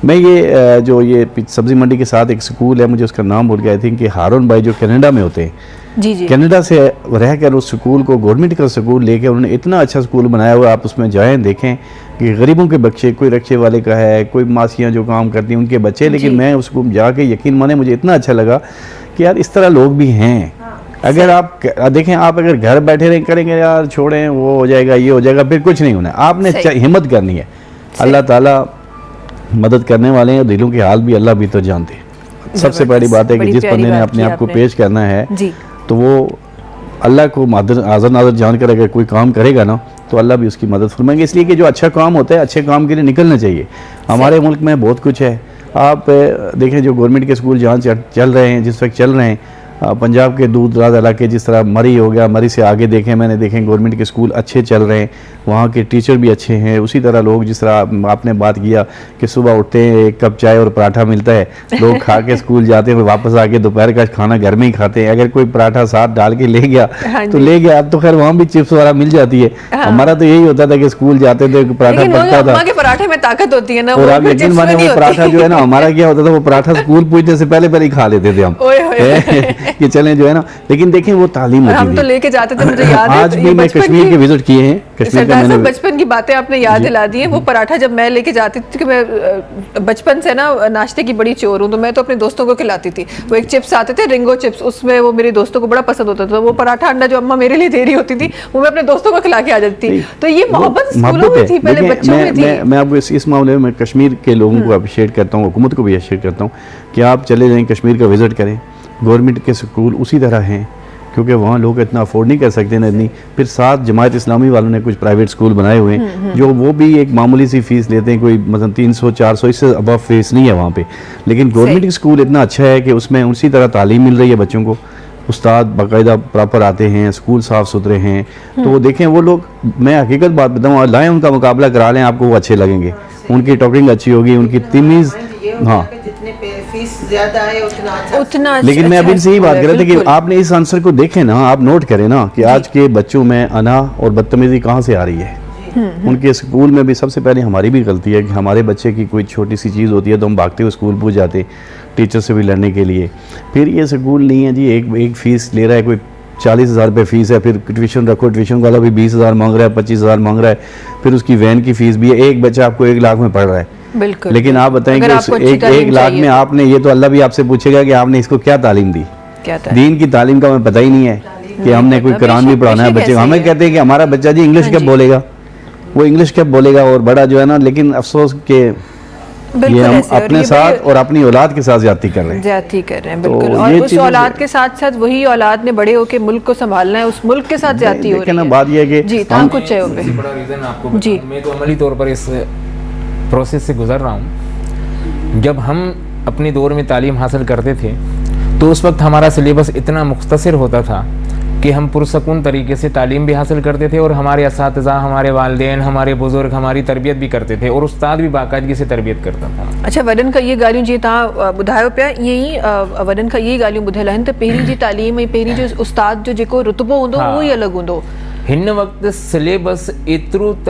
मैं ये जो ये सब्ज़ी मंडी के साथ एक स्कूल है, मुझे उसका नाम भूल गया, आई थिंक कि हारून भाई जो कनाडा में होते हैं, जी कनाडा से रहकर उस स्कूल को गवर्नमेंट का स्कूल लेके उन्होंने इतना अच्छा स्कूल बनाया हुआ। आप उसमें जाएं, देखें कि गरीबों के बच्चे, कोई रिक्शे वाले का है, कोई मासियाँ जो काम करती हैं उनके बच्चे, लेकिन मैं उसको जाके यकीन माने मुझे इतना अच्छा लगा कि यार इस तरह लोग भी हैं। अगर आप देखें, आप अगर घर बैठे रहे करेंगे यार छोड़ें वो हो जाएगा, ये हो जाएगा, फिर कुछ नहीं होना। आपने हिम्मत करनी है, अल्लाह ताला मदद करने वाले हैं, दिलों के हाल भी अल्लाह भी तो जानते हैं। सबसे बड़ी बात है कि जिस बंदे ने अपने आप को पेश करना है तो वो अल्लाह को हाज़िर नाज़िर जानकर अगर कोई काम करेगा ना तो अल्लाह भी उसकी मदद फरमाएंगे। इसलिए कि जो अच्छा काम होता है, अच्छे काम के लिए निकलना चाहिए। हमारे मुल्क में बहुत कुछ है। आप देखें जो गवर्नमेंट के स्कूल जहाँ चल रहे हैं, जिस वक्त चल रहे हैं, पंजाब के दूर दराज इलाके जिस तरह मरी हो गया, मरी से आगे देखें मैंने, देखें गवर्नमेंट के स्कूल अच्छे चल रहे हैं, वहाँ के टीचर भी अच्छे हैं। उसी तरह लोग, जिस तरह आपने बात किया कि सुबह उठते हैं, एक कप चाय और पराठा मिलता है, लोग खा के स्कूल जाते हैं, वापस आके दोपहर का खाना घर में ही खाते हैं। अगर कोई पराठा साथ डाल के ले गया तो ले गया, अब तो खैर वहाँ भी चिप्स वगैरह मिल जाती है। हमारा तो यही होता था कि स्कूल जाते थे, पराठा पकता था, पराठे में ताकत होती है ना, और आप यकीन माने वो पराठा जो है ना, हमारा क्या होता था, वो पराठा स्कूल पूछने से पहले ही खा लेते थे हम कि चलें जो है ना। लेकिन देखें वो तालीम होती थी, हम तो लेके जाते थे। मुझे याद है आज भी मैं कश्मीर के विजिट किए हैं, कश्मीर का मैंने बचपन की बातें आपने याद दिला दी है। वो पराठा जब मैं लेके जाती थी, कि मैं बचपन से ना नाश्ते की बड़ी चोर हूँ, तो मैं तो अपने दोस्तों को खिलाती थी। वो एक चिप्स आते थे, रिंगो चिप्स, उसमें वो मेरे दोस्तों को बड़ा पसंद होता था। वो पराठा अंडा जो अम्मा मेरे लिए दे रही होती थी, वो मैं अपने दोस्तों को खिला के आ जाती थी। तो ये मोहब्बत स्कूलों में थी, पहले बच्चों में थी। मैं आपको इस मामले में कश्मीर के लोगों को अप्रिशिएट करता हूँ, हुकूमत को भी अप्रिशिएट करता हूँ कि आप चले जाएँ कश्मीर का विजिट करें। गवर्नमेंट के स्कूल उसी तरह हैं, क्योंकि वहाँ लोग इतना अफोर्ड नहीं कर सकते ना इतनी। फिर साथ जमात इस्लामी वालों ने कुछ प्राइवेट स्कूल बनाए हुए हैं, जो वो भी एक मामूली सी फीस लेते हैं, कोई मतलब 300-400, इससे अबव फीस नहीं है वहाँ पे। लेकिन गवर्नमेंट स्कूल इतना अच्छा है कि उसमें उसी तरह तालीम मिल रही है बच्चों को, उस्ताद बाकायदा प्रॉपर आते हैं, स्कूल साफ़ सुथरे हैं। तो वो देखें वो लोग, मैं हकीकत बात बताऊँ, लाएँ उनका मुकाबला करा लें, आपको वो अच्छे लगेंगे। उनकी टॉकिंग अच्छी होगी, उनकी तमीज़, हाँ, फीस ज्यादा है उतना लेकिन मैं अभी से ही बात कर रहा था कि आपने इस आंसर को देखें ना, आप नोट करें ना कि आज के बच्चों में अना और बदतमीजी कहाँ से आ रही है। उनके स्कूल में भी सबसे पहले हमारी भी गलती है कि हमारे बच्चे की कोई छोटी सी चीज़ होती है तो हम भागते हुए स्कूल पहुँच जाते टीचर से भी लड़ने के लिए। फिर ये स्कूल नहीं है जी, एक फ़ीस ले रहा है, कोई 40,000 रुपये फ़ीस है, फिर ट्यूशन रखो, ट्यूशन वाला भी 20,000 मांग रहा है, 25,000 मांग रहा है, फिर उसकी वैन की फ़ीस भी है। एक बच्चा आपको 1 लाख में पढ़ रहा है, बिल्कुल। लेकिन आप बताएं कि उस 1 लाख में आपने, ये तो अल्लाह भी आपसे पूछेगा कि आपने इसको क्या तालीम दी। दीन की तालीम का हमें पता ही नहीं है कि हमने कोई कुरान भी पढ़ाना है बच्चे। हमें कहते हैं कि हमारा बच्चा जी इंग्लिश कब बोलेगा, वो इंग्लिश कब बोलेगा, और बड़ा जो है ना, लेकिन अफसोस के ये हम अपने साथ और अपनी औलाद के साथ ज्यादती कर रहे हैं, बिल्कुल। और उस औलाद के साथ साथ वही औलाद ने बड़े होकर मुल्क को संभालना है, उस मुल्क के साथ ज्यादती हो रही है। बात ये है कि जी, हम कुछ है बड़ा रीजन आपको जी, मैं तो अमली तौर पर इस प्रोसेस से गुजर रहा हूँ। जब हम अपने दौर में तालीम हासिल करते थे तो उस वक्त हमारा सिलेबस इतना मुख्तसर होता था कि हम पुरसकून तरीके से तालीम भी हासिल करते थे और हमारे असातिज़ा, हमारे वालिदैन, हमारे बुज़ुर्ग हमारी तरबियत भी करते थे और उस्ताद भी बाकायदगी से तरबियत करता था। अच्छा, वॾनि खां इहे ॻाल्हियूं जीअं तव्हां ॿुधायो पिया, ईअं ई वॾनि खां इहे ॻाल्हियूं ॿुधियल आहिनि त पहिरीं जी तालीम ऐं पहिरीं जो उस्ताद जो जेको रुतबो हूंदो उहो ई अलॻि हूंदो। हिन वक़्तु सिलेबस एतिरो त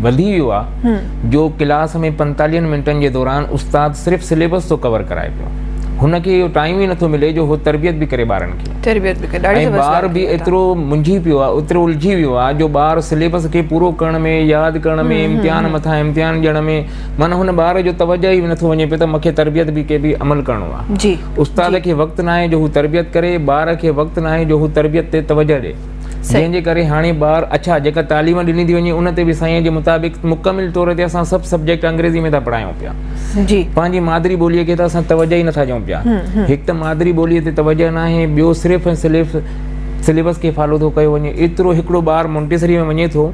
वधी वियो आहे जो क्लास में 45 मिंटनि जे दौरान उस्ताद सिर्फ़ु सिलेबस थो कवर कराए पियो, हुनखे इहो टाइम ई नथो मिले जो हू तरबियत बि करे ॿारनि खे। तरबियत बि करे, ऐं ॿार बि एतिरो मुंझी पियो आहे, एतिरो उलझी वियो आहे जो ॿार सिलेबस खे पूरो करण में, यादि करण में, इम्तिहान मथां इम्तिहान ॾियण में, माना हुन ॿार जो तवजो ई नथो वञे पियो त मूंखे तरबियत बि के बि अमल करणो आहे। जी, उस्ताद खे वक़्तु न आहे जो हू तरबियत करे, ॿार खे वक़्तु न आहे जो हू तरबियत ते तवजो ॾिए, जंहिंजे करे हाणे ॿार अच्छा जेका तालीम ॾिनी थी वञे उन ते बि साईं जे मुताबिक़ मुकमिल तौर ते असां सभु सब्जेक्ट अंग्रेज़ी में था पढ़ायूं पिया। जी, पंहिंजी मादरी ॿोलीअ खे त असां तवजो ई नथा ॾियूं पिया। हिकु त मादरी ॿोलीअ ते तवजो न आहे, ॿियो सिर्फ़ु ऐं सिर्फ़ु सिलेबस खे फॉलो थो कयो वञे। एतिरो हिकिड़ो ॿारु मोंटेसरी में वञे थो,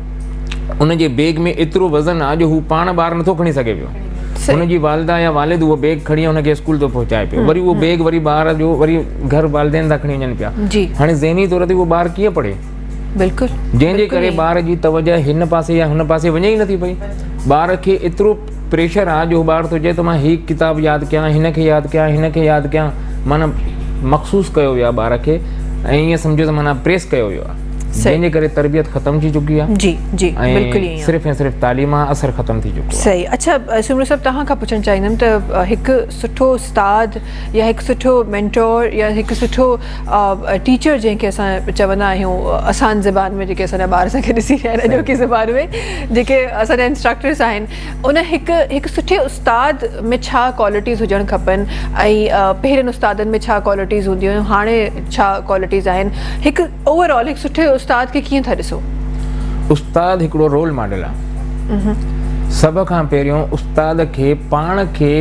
उनजे बैग में एतिरो वज़न आहे जो हू पाण ॿारु नथो खणी सघे पियो, हुनजी वालिदा या वालिद उहो बैग खणी हुनखे स्कूल थो पहुचाए पियो, वरी उहो बैग वरी ॿार जो वरी घर वालिदैन था खणी वञनि पिया। हाणे ज़हनी तौर ते उहो ॿारु कीअं पढ़े? बिल्कुलु, जंहिंजे करे ॿार जी तवजो हिन पासे या हुन पासे वञे ई नथी पई। ॿार खे एतिरो प्रेशर आहे जो ॿार थो चए त मां हीअ किताबु यादि कयां, हिन खे यादि कयां, हिन खे यादि कयां, माना मख़सूस कयो वियो आहे ॿार खे ऐं ईअं सम्झो त माना प्रेस कयो वियो आहे, जंहिंजे करे तरबियत ख़तम थी चुकी आहे। जी जी, बिल्कुलु ईअं सिर्फ़ु ऐं सिर्फ़ु तालीम आहे, असर ख़तम थी चुको आहे। सही। अच्छा सुमरो साहब, तव्हां खां पुछणु चाहींदमि त हिकु सुठो उस्ताद या हिकु सुठो मेंटोर या हिकु सुठो टीचर जंहिंखे असां चवंदा आहियूं आसान ज़बान में, जेके असांजा ॿार असांखे ॾिसी रहिया आहिनि अॼोकी ज़बान में, जेके असांजा इंस्ट्रक्टर्स आहिनि, उन हिकु सुठे उस्ताद में छा क्वालिटीज़ हुजणु खपनि ऐं पहिरियनि उस्तादनि में छा क्वालिटीज़ हूंदियूं हुयूं, हाणे छा क्वालिटीज़ आहिनि? हिकु ओवरऑल हिकु सुठे उस्ताद खे कीअं था ॾिसो? उस्ताद हिकिड़ो रोल मॉडल आहे। सभ खां पहिरियों उस्ताद खे पाण खे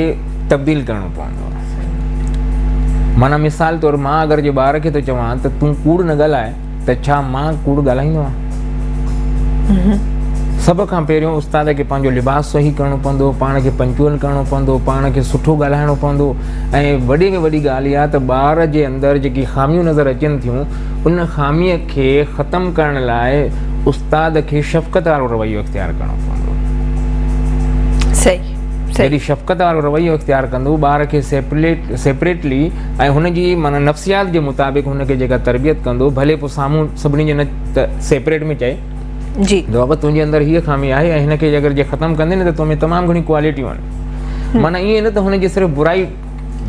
तब्दील करणो पवंदो आहे। माना मिसाल तौरु मां अगरि जे ॿार खे थो चवां त तूं कूड़ न ॻाल्हाए, त छा मां कूड़ ॻाल्हाईंदो आहियां? सभ खां पहिरियों उस्ताद खे पंहिंजो लिबास सही करणो पवंदो, पाण खे पंचुअल करणो पवंदो, पाण खे सुठो ॻाल्हाइणो पवंदो ऐं वॾे में वॾी ॻाल्हि इहा त ॿार जे अंदरि जेकी ख़ामियूं नज़र अचनि थियूं उन ख़ामीअ खे ख़तमु करण लाइ उस्ताद खे शफ़क़त वारो रवैयो इख्तियार करणो पवंदो। सही। जॾहिं शफ़क़त वारो रवैयो इख्तियार कंदो, ॿार खे सेपरेटली ऐं हुनजी माना नफ़्सियात जे मुताबिक़ हुनखे जेका तरबियत कंदो, भले पोइ साम्हूं सभिनी जे न त सेपरेट में चए जी बाबा तुंहिंजे अंदरि हीअ ख़ामी आहे ऐं हिनखे अगरि जे ख़तमु कंदे न त तोमें तमामु घणी क्वालिटियूं आहिनि। माना ईअं न त हुनजी सिर्फ़ु बुराई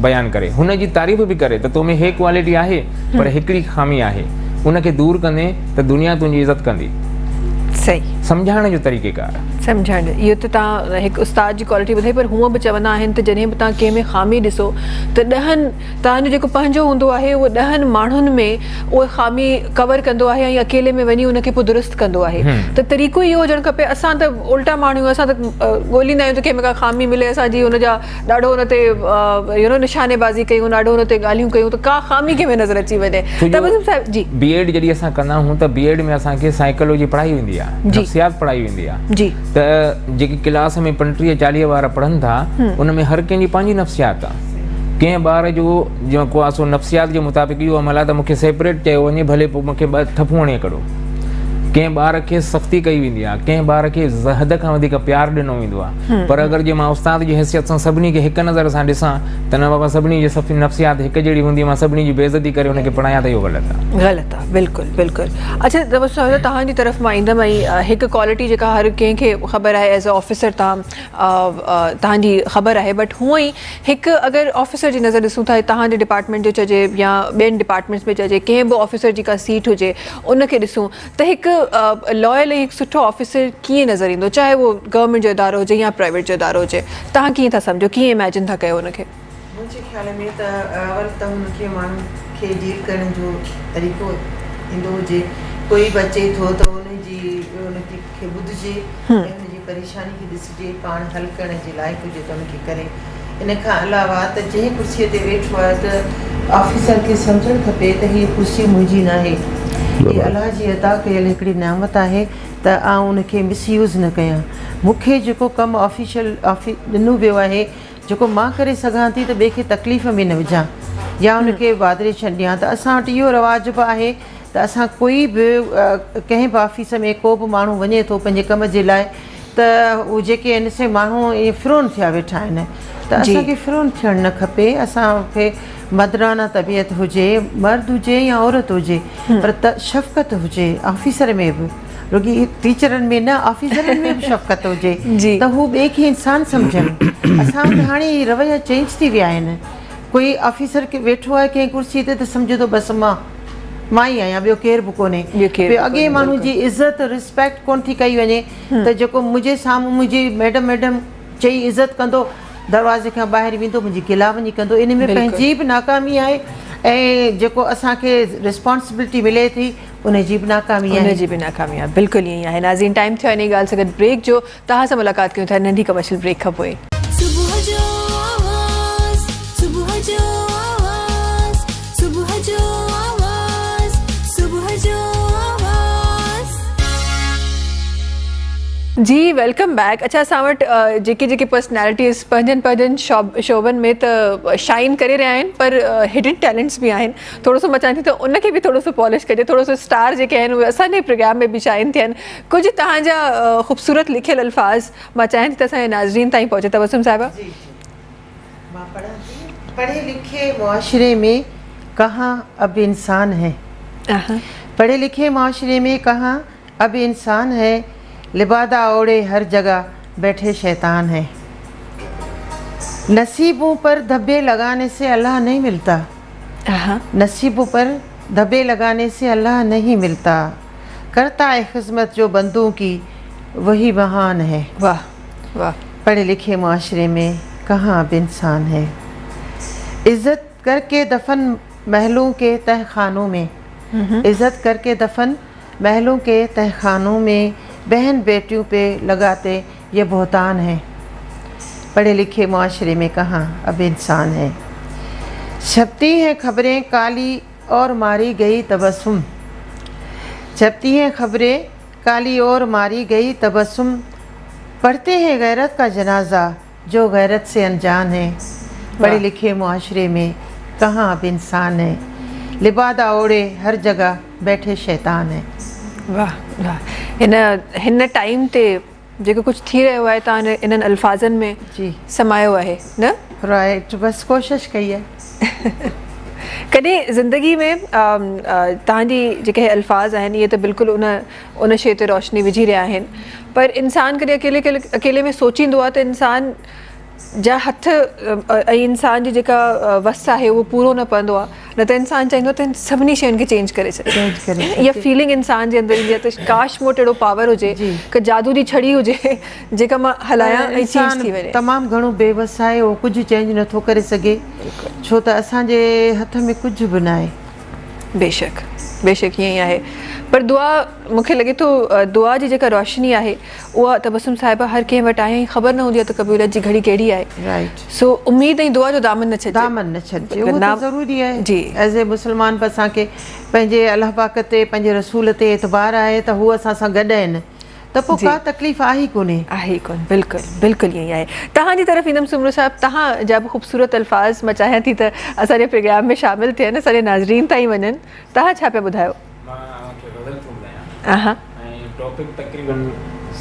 बयानु करे, हुनजी तारीफ़ बि करे त तोमें हे क्वालिटी आहे पर हिकिड़ी ख़ामी आहे, उनखे दूरि कंदे त दुनिया तुंहिंजी इज़त कंदी। सही। सम्झाइण जो तरीक़ेकार सम्झाइण इहो त तव्हां हिकु उस्ताद जी क्वालिटी ॿुधाई, पर हूअं बि चवंदा आहिनि त जॾहिं बि तव्हां कंहिं में ख़ामी ॾिसो त 10 तव्हांजो जेको पंहिंजो हूंदो आहे उहो 10 माण्हुनि में उहा ख़ामी कवर कंदो आहे ऐं अकेले में वञी उनखे पोइ दुरुस्त कंदो आहे। त तरीक़ो इहो हुजणु खपे। असां त उल्टा माण्हू, असां त ॻोल्हींदा आहियूं त कंहिंमें का ख़ामी मिले, असांजी हुनजा ॾाढो हुन ते निशानेबाज़ी कयूं, ॾाढो हुन ते ॻाल्हियूं कयूं त का ख़ामी कंहिंमें नज़र अची वञे। त जी बीएड जॾहिं असां कंदा आहियूं त बीएड में असांखे साइकोलॉजी पढ़ाई वेंदी आहे, नफ़्सियात पढ़ाई वेंदी आहे जी। त जेकी क्लास में 35-40 वारा पढ़नि था उन में हर कंहिंजी पंहिंजी नफ़्सियात आहे। कंहिं ॿार जो जेको आहे सो नफ़्सियात जे मुताबिक़ इहो अमल आहे त मूंखे सेपरेट चयो वञे, भले पोइ मूंखे 2 ठपूं हणी कढो। कंहिं ॿार खे सख़्ती कई वेंदी आहे, कंहिं ॿार खे हद खां वधीक प्यारु ॾिनो वेंदो आहे। पर अगरि जे मां उस्ताद जी हैसियत सां सभिनी खे हिकु नज़र सां ॾिसां त न बाबा सभिनी जी नफ़्सियात हिकु जहिड़ी हूंदी, मां सभिनी जी बेइज़ती करे हुनखे पढ़ायां त इहो ग़लति आहे। ग़लति आहे, बिल्कुलु बिल्कुलु। अच्छा तव्हांजी तरफ़ मां ईंदमि ऐं हिकु क्वालिटी जेका हर कंहिंखे ख़बर आहे एज़ अ ऑफिसर तव्हांजी ख़बर आहे, बट हूअं ई हिकु अगरि ऑफिसर जी नज़र ॾिसूं था, तव्हांजे डिपार्टमेंट जो चइजे या ॿियनि डिपार्टमेंट्स में चइजे, कंहिं बि ऑफिसर जी का सीट हुजे उनखे ॾिसूं त हिकु लॉयल ऐं हिकु सुठो ऑफिसर कीअं नज़र ईंदो, चाहे उहो गवर्नमेंट जो इदारो हुजे या प्राइवेट जो इदारो हुजे? तव्हां कीअं था सम्झो, कीअं इमेजिन था कयो हुनखे? मुंहिंजे ख़्याल में त अवल त हुनखे माण्हुनि खे डील करण जो तरीक़ो ईंदो हुजे। कोई बि अचे थो त हुनखे ॿुधिजे ऐं हुनजी परेशानी खे ॾिसिजे, पाण हल करण जे लाइक़ु हुजे त हुनखे करे। इन खां अलावा त जंहिं कुर्सीअ ते वेठो आहे त ऑफिसर खे सम्झणु खपे त हीअ कुर्सी मुंहिंजी न आहे, हीअ अलाह जी अता कयल हिकिड़ी नेमत आहे त आउं उनखे मिसयूज़ न कयां। मूंखे जेको कमु ॾिनो वियो आहे, जेको मां करे सघां थी त ॿिए खे तकलीफ़ में न विझां या उनखे वाधारे छॾियां। त असां वटि इहो रवाज बि आहे त असां कोई बि कंहिं बि ऑफिस में को बि माण्हू वञे थो पंहिंजे कम जे लाइ त उहे जेके आहिनि से माण्हू इहे फिरोन थिया वेठा आहिनि त असांखे फिरोन थियणु न खपे असांखे मदराना तबियत हुजे मर्द हुजे या औरत हुजे पर त शफ़क़त हुजे ऑफिसर में बि रुॻी टीचरनि में न ऑफिसरनि में बि शफ़क़त हुजे त हू ॿिए खे इंसानु सम्झनि असां वटि हाणे रवैया चेंज थी विया आहिनि कोई ऑफिसर के वेठो आहे कंहिं कुर्सी ते त सम्झो थो बसि मां ई आहियां ॿियो केर बि कोन्हे अॻे माण्हू जी इज़त रिस्पेक्ट कोन थी कई वञे त जेको मुंहिंजे साम्हूं मुंहिंजी मैडम चई इज़त कंदो दरवाज़े खां ॿाहिरि वेंदो मुंहिंजी गिला वञी कंदो इन में पंहिंजी बि नाकामी आहे ऐं जेको असांखे रिस्पॉन्सिबिलिटी मिले थी उनजी बि नाकामी आहे बिल्कुलु ईअं ई आहे नाज़रीन टाइम थियो आहे इन ॻाल्हि सां गॾु ब्रेक जो तव्हां सां मुलाक़ात कयूं था नंढी कमर्शियल ब्रेक खां पोइ सुबुह जो आवाज़ सुबुह जो आवाज़ सुबुह जो आवाज़ सुबुह जो आवाज़ जी वेलकम बैक अच्छा असां वटि जेके पर्सनैलिटीज़ पंहिंजनि शोबनि में त शाइन करे रहिया आहिनि पर हिडन टैलेंट्स बि आहिनि थोरो सो मां चाहियां थी त उनखे बि थोरो सो पॉलिश कजे थोरो सो स्टार जेके आहिनि उहे असांजे प्रोग्राम में बि शाइन थियनि कुझु तव्हांजा ख़ूबसूरत लिखियल अल्फाज़ मां चाहियां थी त असांजे नाज़रीन ताईं पहुचे तबस्सुम साहिबा पढ़े लिखे मुआशरे में कहाँ अब इंसान है पढ़े लिखे मुआशरे में कहाँ अब इंसान है लिबादा ओढ़े हर जगह बैठे शैतान है नसीबों पर धब्बे लगाने से अल्लाह नहीं मिलता नसीबों पर धब्बे लगाने से अल्लाह नहीं मिलता करता है खिदमत जो बंदों की वही महान है वाह वाह पढ़े लिखे मुआशरे में कहाँ अब इंसान है इज़्ज़त करके दफन महलों के तहखानों में इज़्ज़त करके दफन महलों के तहखानों में बहन बेटियों पे लगाते ये बहुतान है पढ़े लिखे मुआशरे में कहाँ अब इंसान है छपती हैं खबरें काली और मारी गई तबस्सुम छपती हैं खबरें काली और मारी गई तबस्सुम पढ़ते हैं गैरत का जनाजा जो गैरत से अनजान है पढ़े लिखे मुआशरे में कहाँ अब इंसान है लिबादा ओढ़े हर जगह बैठे शैतान है वाह वाह हिन टाइम ते जेको कुझु थी रहियो आहे तव्हां इन्हनि अल्फाज़नि में जी समायो आहे न राइट बस कोशिश कई आहे कॾहिं ज़िंदगी में तव्हांजी जेके अल्फाज़ आहिनि इहे त बिल्कुलु उन शइ ते रोशनी विझी रहिया आहिनि पर इंसानु कॾहिं अकेले में सोचींदो आहे त इंसान जा हथ ऐं इंसान जी जेका वस आहे उहो पूरो न पवंदो आहे न त इंसानु चाहींदो आहे त सभिनी शयुनि खे चेंज करे छॾे इहा फीलिंग इंसान जे अंदरि ईंदी आहे त काश मूं वटि अहिड़ो पावर हुजे की जादू जी छड़ी हुजे जेका मां हलायां ऐं चेंज थी वञे तमामु घणो बेवस आहे उहो कुझु चेंज नथो करे सघे छो त असांजे हथ में कुझु बि न आहे बेशक बेशक ईअं ई आहे पर दुआ मूंखे लॻे थो दुआ जी जेका रोशनी आहे उहा तबस्सुम साहिबा हर कंहिं वटि आहे ऐं ख़बर न हूंदी आहे त क़बूलियत जी घड़ी कहिड़ी आहे राइट सो उमेद ऐं दुआ जो दामन न छॾिजे उहो त ज़रूरी आहे जी एज़ ए मुस्लमान बि असांखे पंहिंजे अल्लाह पाक ते पंहिंजे रसूल ते एतबार आहे त हू असां सां गॾु आहिनि त पोइ का तकलीफ़ आहे ई कोन बिल्कुलु बिल्कुलु ईअं ई आहे तव्हांजी तरफ़ ईंदमि सुमरो साहिबु तव्हां जा बि ख़ूबसूरत अल्फाज़ मां चाहियां थी त असांजे प्रोग्राम में शामिलु थियनि असांजे नाज़रीन ताईं वञनि तव्हां छा पिया ॿुधायो टॉपिक तकरीबन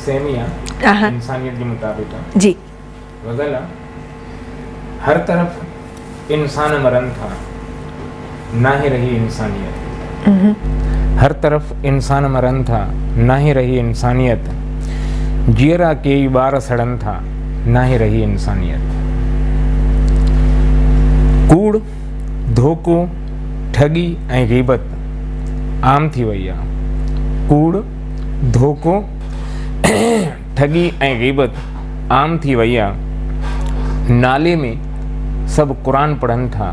सेम ही है इंसानियत के मुताबिक है जी गज़ल हर तरफ इंसान मरन था ना ही रही इंसानियत हर तरफ इंसान मरन था ना ही रही इंसानियत जीरा के बार सड़न था ना ही रही इंसानियत कूड़ धोखो ठगी ऐं ग़ीबत आम थी वई आहे कूड़ धोखो ठगी ऐं ग़ीबत आम थी वई आहे नाले में सभु क़ुरान पढ़नि था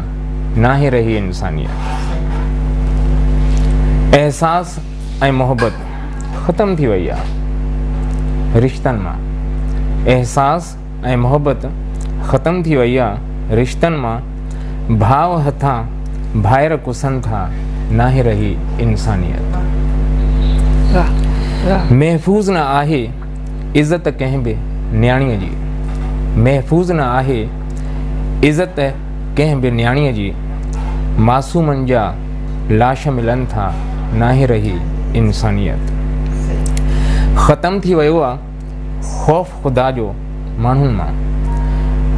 ना ही रही इंसानियत एहसास ऐं मोहब्बत ख़तम थी वई आहे रिश्तनि मां एहसास ऐं मोहब्बत ख़तम थी वई आहे रिश्तनि मां भाव हथां भाइर कुसनि था ना ही रही इंसानियत महफ़ूज़ न आहे इज़त कंहिं बि न्याणीअ जी महफ़ूज़ न आहे इज़त कंहिं बि न्याणीअ जी मासूमनि जा लाश मिलनि था नाहे रही इंसानियत। ख़त्म थी वियो आहे ख़ौफ़ ख़ुदा जो माण्हुनि मां,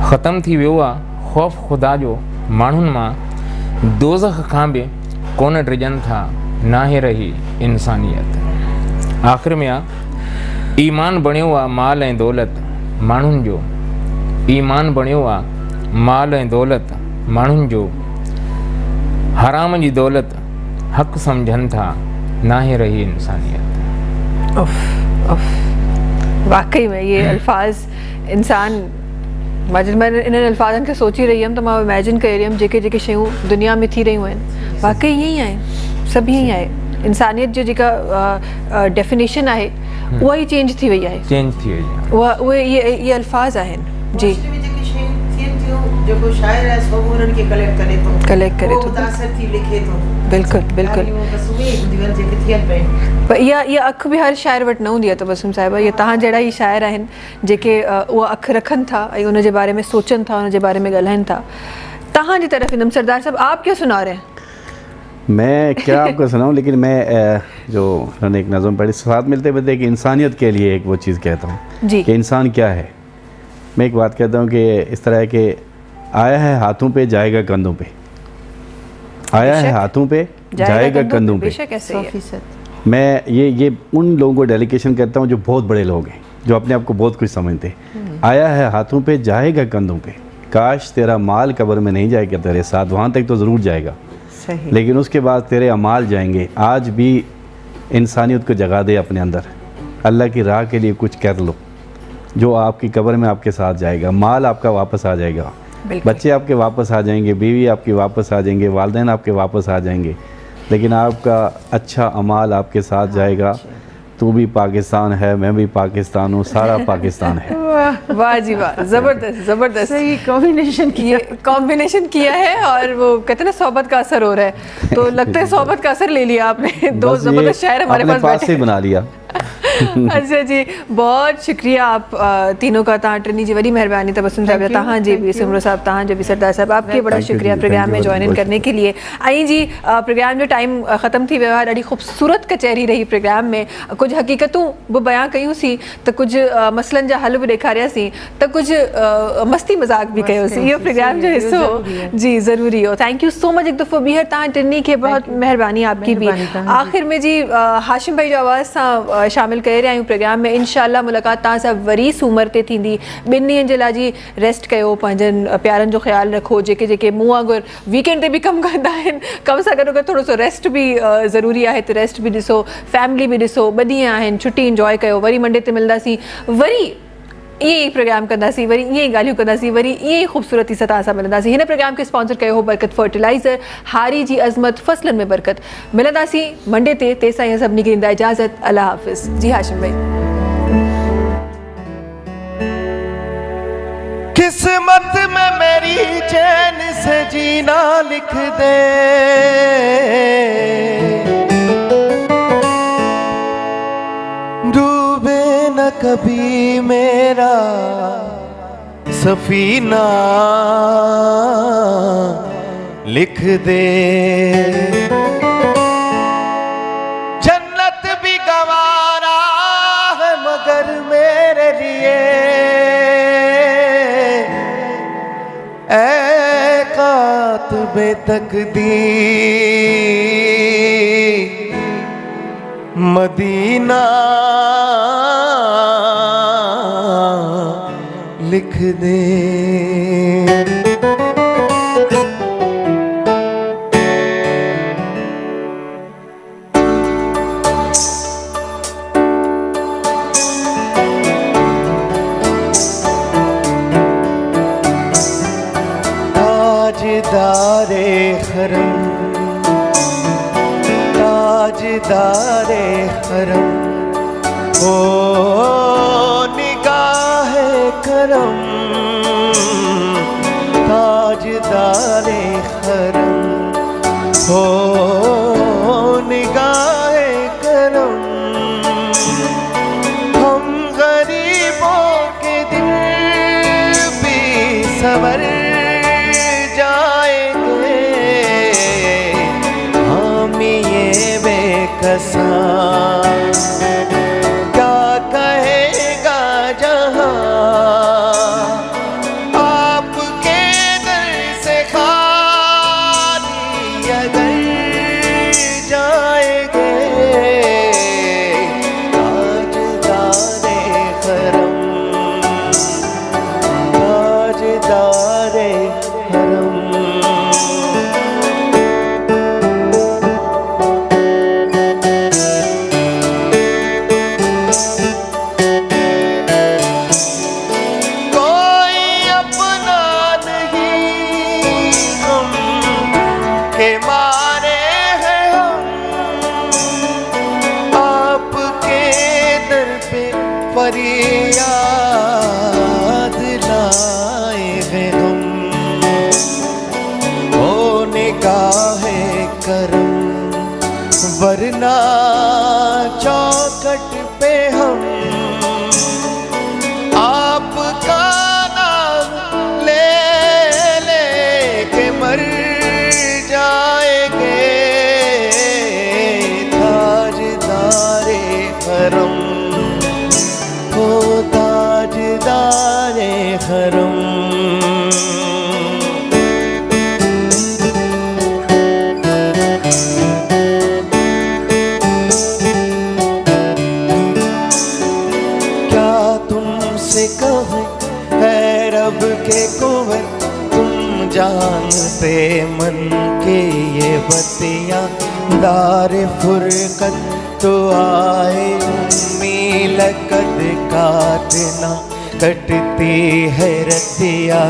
ख़त्म थी वियो आहे ख़ौफ़ ख़ुदा जो माण्हुनि मां, दोज़ख खां बि कोन डिॼनि था नाहे रही इंसानियत। आख़िर में आहे ईमान बणियो आहे माल ऐं दौलत माण्हुनि जो, ईमान बणियो आहे माल ऐं दौलत माण्हुनि जो, हराम जी दौलत हक़ सम्झनि था नाहे रही इंसानियत। वाकई में ये अल्फाज इंसान जॾहिं मां इन्हनि अल्फाज़नि खे सोची रही हुअमि त मां इमेजिन करे रही हुअमि जेके जेके शयूं दुनिया में थी रहियूं आहिनि वाकई ईअं ई आहे, सभु ईअं ई आहे। इंसानियत जो जेका डेफिनेशन आहे उहा ई चेंज थी वई आहे, चेंज थी वई आहे। उहे इहे अल्फाज आहिनि जी, जेको शायर आहे सो उन्हनि खे कलेक्ट करे थो, मुतासिर थी लिखे थो। बिल्कुलु बिल्कुलु। पर इहा अखि बि हर शाइर वटि न हूंदी आहे तबस्सुम साहिबा, इहे तव्हां जहिड़ा ई शाइर आहिनि जेके उहा अखि रखनि था ऐं उनजे बारे में सोचनि था, उनजे बारे में ॻाल्हाइनि था। तव्हांजी तरफ़ ईंदमि सरदार साहब, आप क्या सुना रहे हैं? मैं क्या आपको सुनाऊं, लेकिन मैं जो उन्होंने एक नज़म पढ़ी साथ मिलते मिलते कि इंसानियत के लिए एक वो चीज़ कहता हूँ जी कि इंसान क्या है। मैं एक बात कहता हूँ कि इस तरह है कि आया है हाथों पे जाएगा कंधों पे, आया है हाथों पे जाएगा कंधों पे। बेशक ऐसे ही है। मैं ये उन लोगों को डेलीकेशन करता हूँ जो बहुत बड़े लोग हैं, जो अपने आप को बहुत कुछ समझते हैं। आया है हाथों पे जाएगा कंधों पे, काश तेरा माल कब्र में नहीं जाएगा तेरे साथ, वहाँ तक तो ज़रूर जाएगा सही, लेकिन उसके बाद तेरे अमाल जाएंगे। आज भी इंसानियत को जगा दे अपने अंदर, अल्लाह की राह के लिए कुछ कर लो, जो आपकी कब्र में आपके साथ जाएगा। माल आपका वापस आ जाएगा, बच्चे आपके वापस आ जाएंगे, बीवी आपकी वापस आ जाएंगे, वालिदैन आपके वापस आ जाएंगे, लेकिन आपका अच्छा अमाल आपके साथ जाएगा। तू भी पाकिस्तान है, मैं भी पाकिस्तान हूँ, सारा पाकिस्तान है। वाह जी वाह, ज़बरदस्त ज़बरदस्त, सही कॉम्बिनेशन किया है। और वो कहते हैं ना सोहबत का असर हो रहा है, तो लगता है सोहबत का असर ले लिया आपने। दो ज़बरदस्त शायर हमारे पास से बना लिया। अच्छा जी, बहुत शुक्रिया आप तीनों का, तव्हां टिनी जी वॾी महिरबानी तबस्सुम साहिब, तव्हां जी बि सिमरो साहब, तव्हां जो बि सरदार साहब, आपके बड़ा शुक्रिया प्रोग्राम में जॉइन इन करने के लिए। ऐं जी प्रोग्राम जो टाइम ख़त्म थी वियो आहे, ॾाढी ख़ूबसूरत कचहरी रही प्रोग्राम में, कुझु हक़ीक़तूं बि बयां कयूंसीं, त कुझु मसइलनि जा हल बि ॾेखारियासीं, त कुझु मस्ती मज़ाक बि कयोसीं। इहो प्रोग्राम जो हिसो जी ज़रूरी हो। थैंक यू सो मच हिकु दफ़ो ॿीहर तव्हां टिनी खे, बहुत महिरबानी आपकी बि। आख़िर में जी हाशिम भाई जो आवाज़ सां शामिल करे रहिया आहियूं प्रोग्राम में। इंशाअल्लाह मुलाक़ात तव्हां सां वरी सूमर ते थींदी। 2 ॾींहंनि जे लाइ जी रेस्ट कयो, पंहिंजनि प्यारनि जो ख़्यालु रखो। जेके जेके मूं वांगुरु वीकेंड ते बि कमु कंदा आहिनि, कम सां गॾो गॾु थोरो सो रेस्ट बि ज़रूरी आहे, त रेस्ट बि ॾिसो, फैमिली बि ॾिसो। 2 ॾींहं आहिनि, छुटी इंजॉय कयो। वरी मंडे ते मिलंदासीं, वरी ईअं ई प्रोग्राम कंदासीं, वरी ईअं ई ॻाल्हियूं कंदासीं, वरी ईअं ई ख़ूबसूरती सां तव्हां सां मिलंदासीं। हिन प्रोग्राम खे स्पॉन्सर कयो हो बरकत फर्टिलाइज़र, हारी जी अज़मत, फ़सलनि में बरकत। मिलंदासीं मंडे ते, तेसिताईं ईअं सभिनी खे ॾींदा इजाज़त। अल्लाह हाफ़िज़। जी हाशिम भाई। किस्मत में मेरी चैन से जीना लिख दे, डूबे न कभी मेरा सफीना लिख दे। जन्नत भी गवारा है मगर मेरे लिए ऐ कातिबे तकदीर मदीना लिख दे। ताजदारे हरम, ताजदारे हरम, ओ निगाहे करम, ताजदारे हरम, ओ निगाहे करम। हम गरीबों के दिल भी सवर असां क्या कहेगा जहां आपके दर से खाली अगर जाएंगे ताजदारे हरम ताजदारे हरम के मारे हैं हम आपके दर पे फरियाद लाए हैं हम ओ निगाहे करम वरना चौखट पे हम आपका नाम ले ले के मर जाएंगे ताजदारे हरम ओ ताजदारे हरम क्या तुमसे कहूँ है रब के कुंवर तुम जानते मन के ये बतियाँ दार फुरकत तो आए मिलकत काटना कटती है रतिया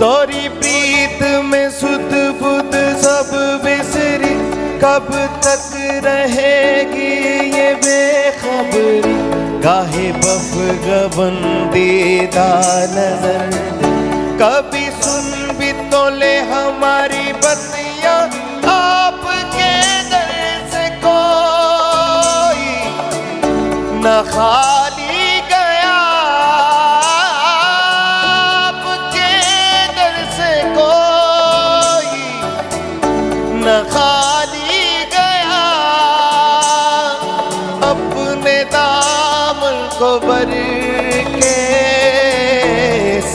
तोरी प्रीत में सुध बुध सब बिसरी कब तक रहेगी ये बेखबरी गाहे बफ गबंदीदा नजर कभी सुन भी तो ले हमारी बतियाँ आपके दर से कोई न खाली गया आपके दर से कोई न खाली गया अपने दामन को भर के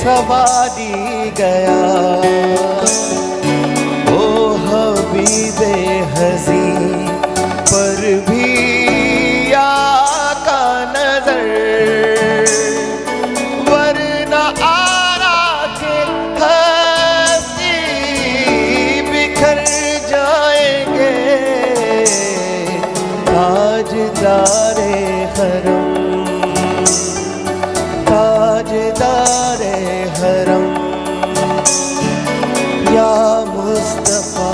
सवारी गया ओ हबीबे हज़ी पर भी आका नजर वरना आरा के हस्ती बिखर जाएंगे ताजदारे हरम ताजदारे हरम या मुस्तफा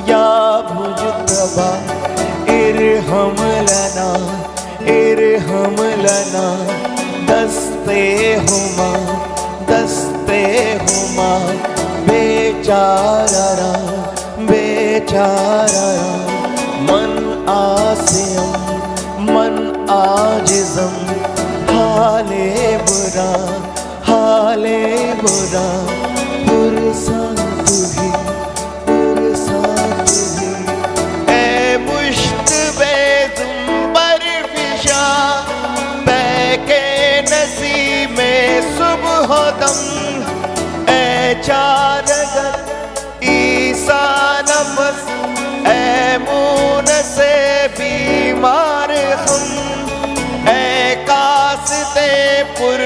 या मुजतबा इरहम लना दस्ते हुमा बेचारा मन आसियम मन आजिज़म हाले बुरा पुरसान तुही ए मुश्तबे ज़ुंबर फिशा बैके नसीब में सुबह दम ए चारगर ईसा नफस ए मून से बीमार हम ए कासते पुर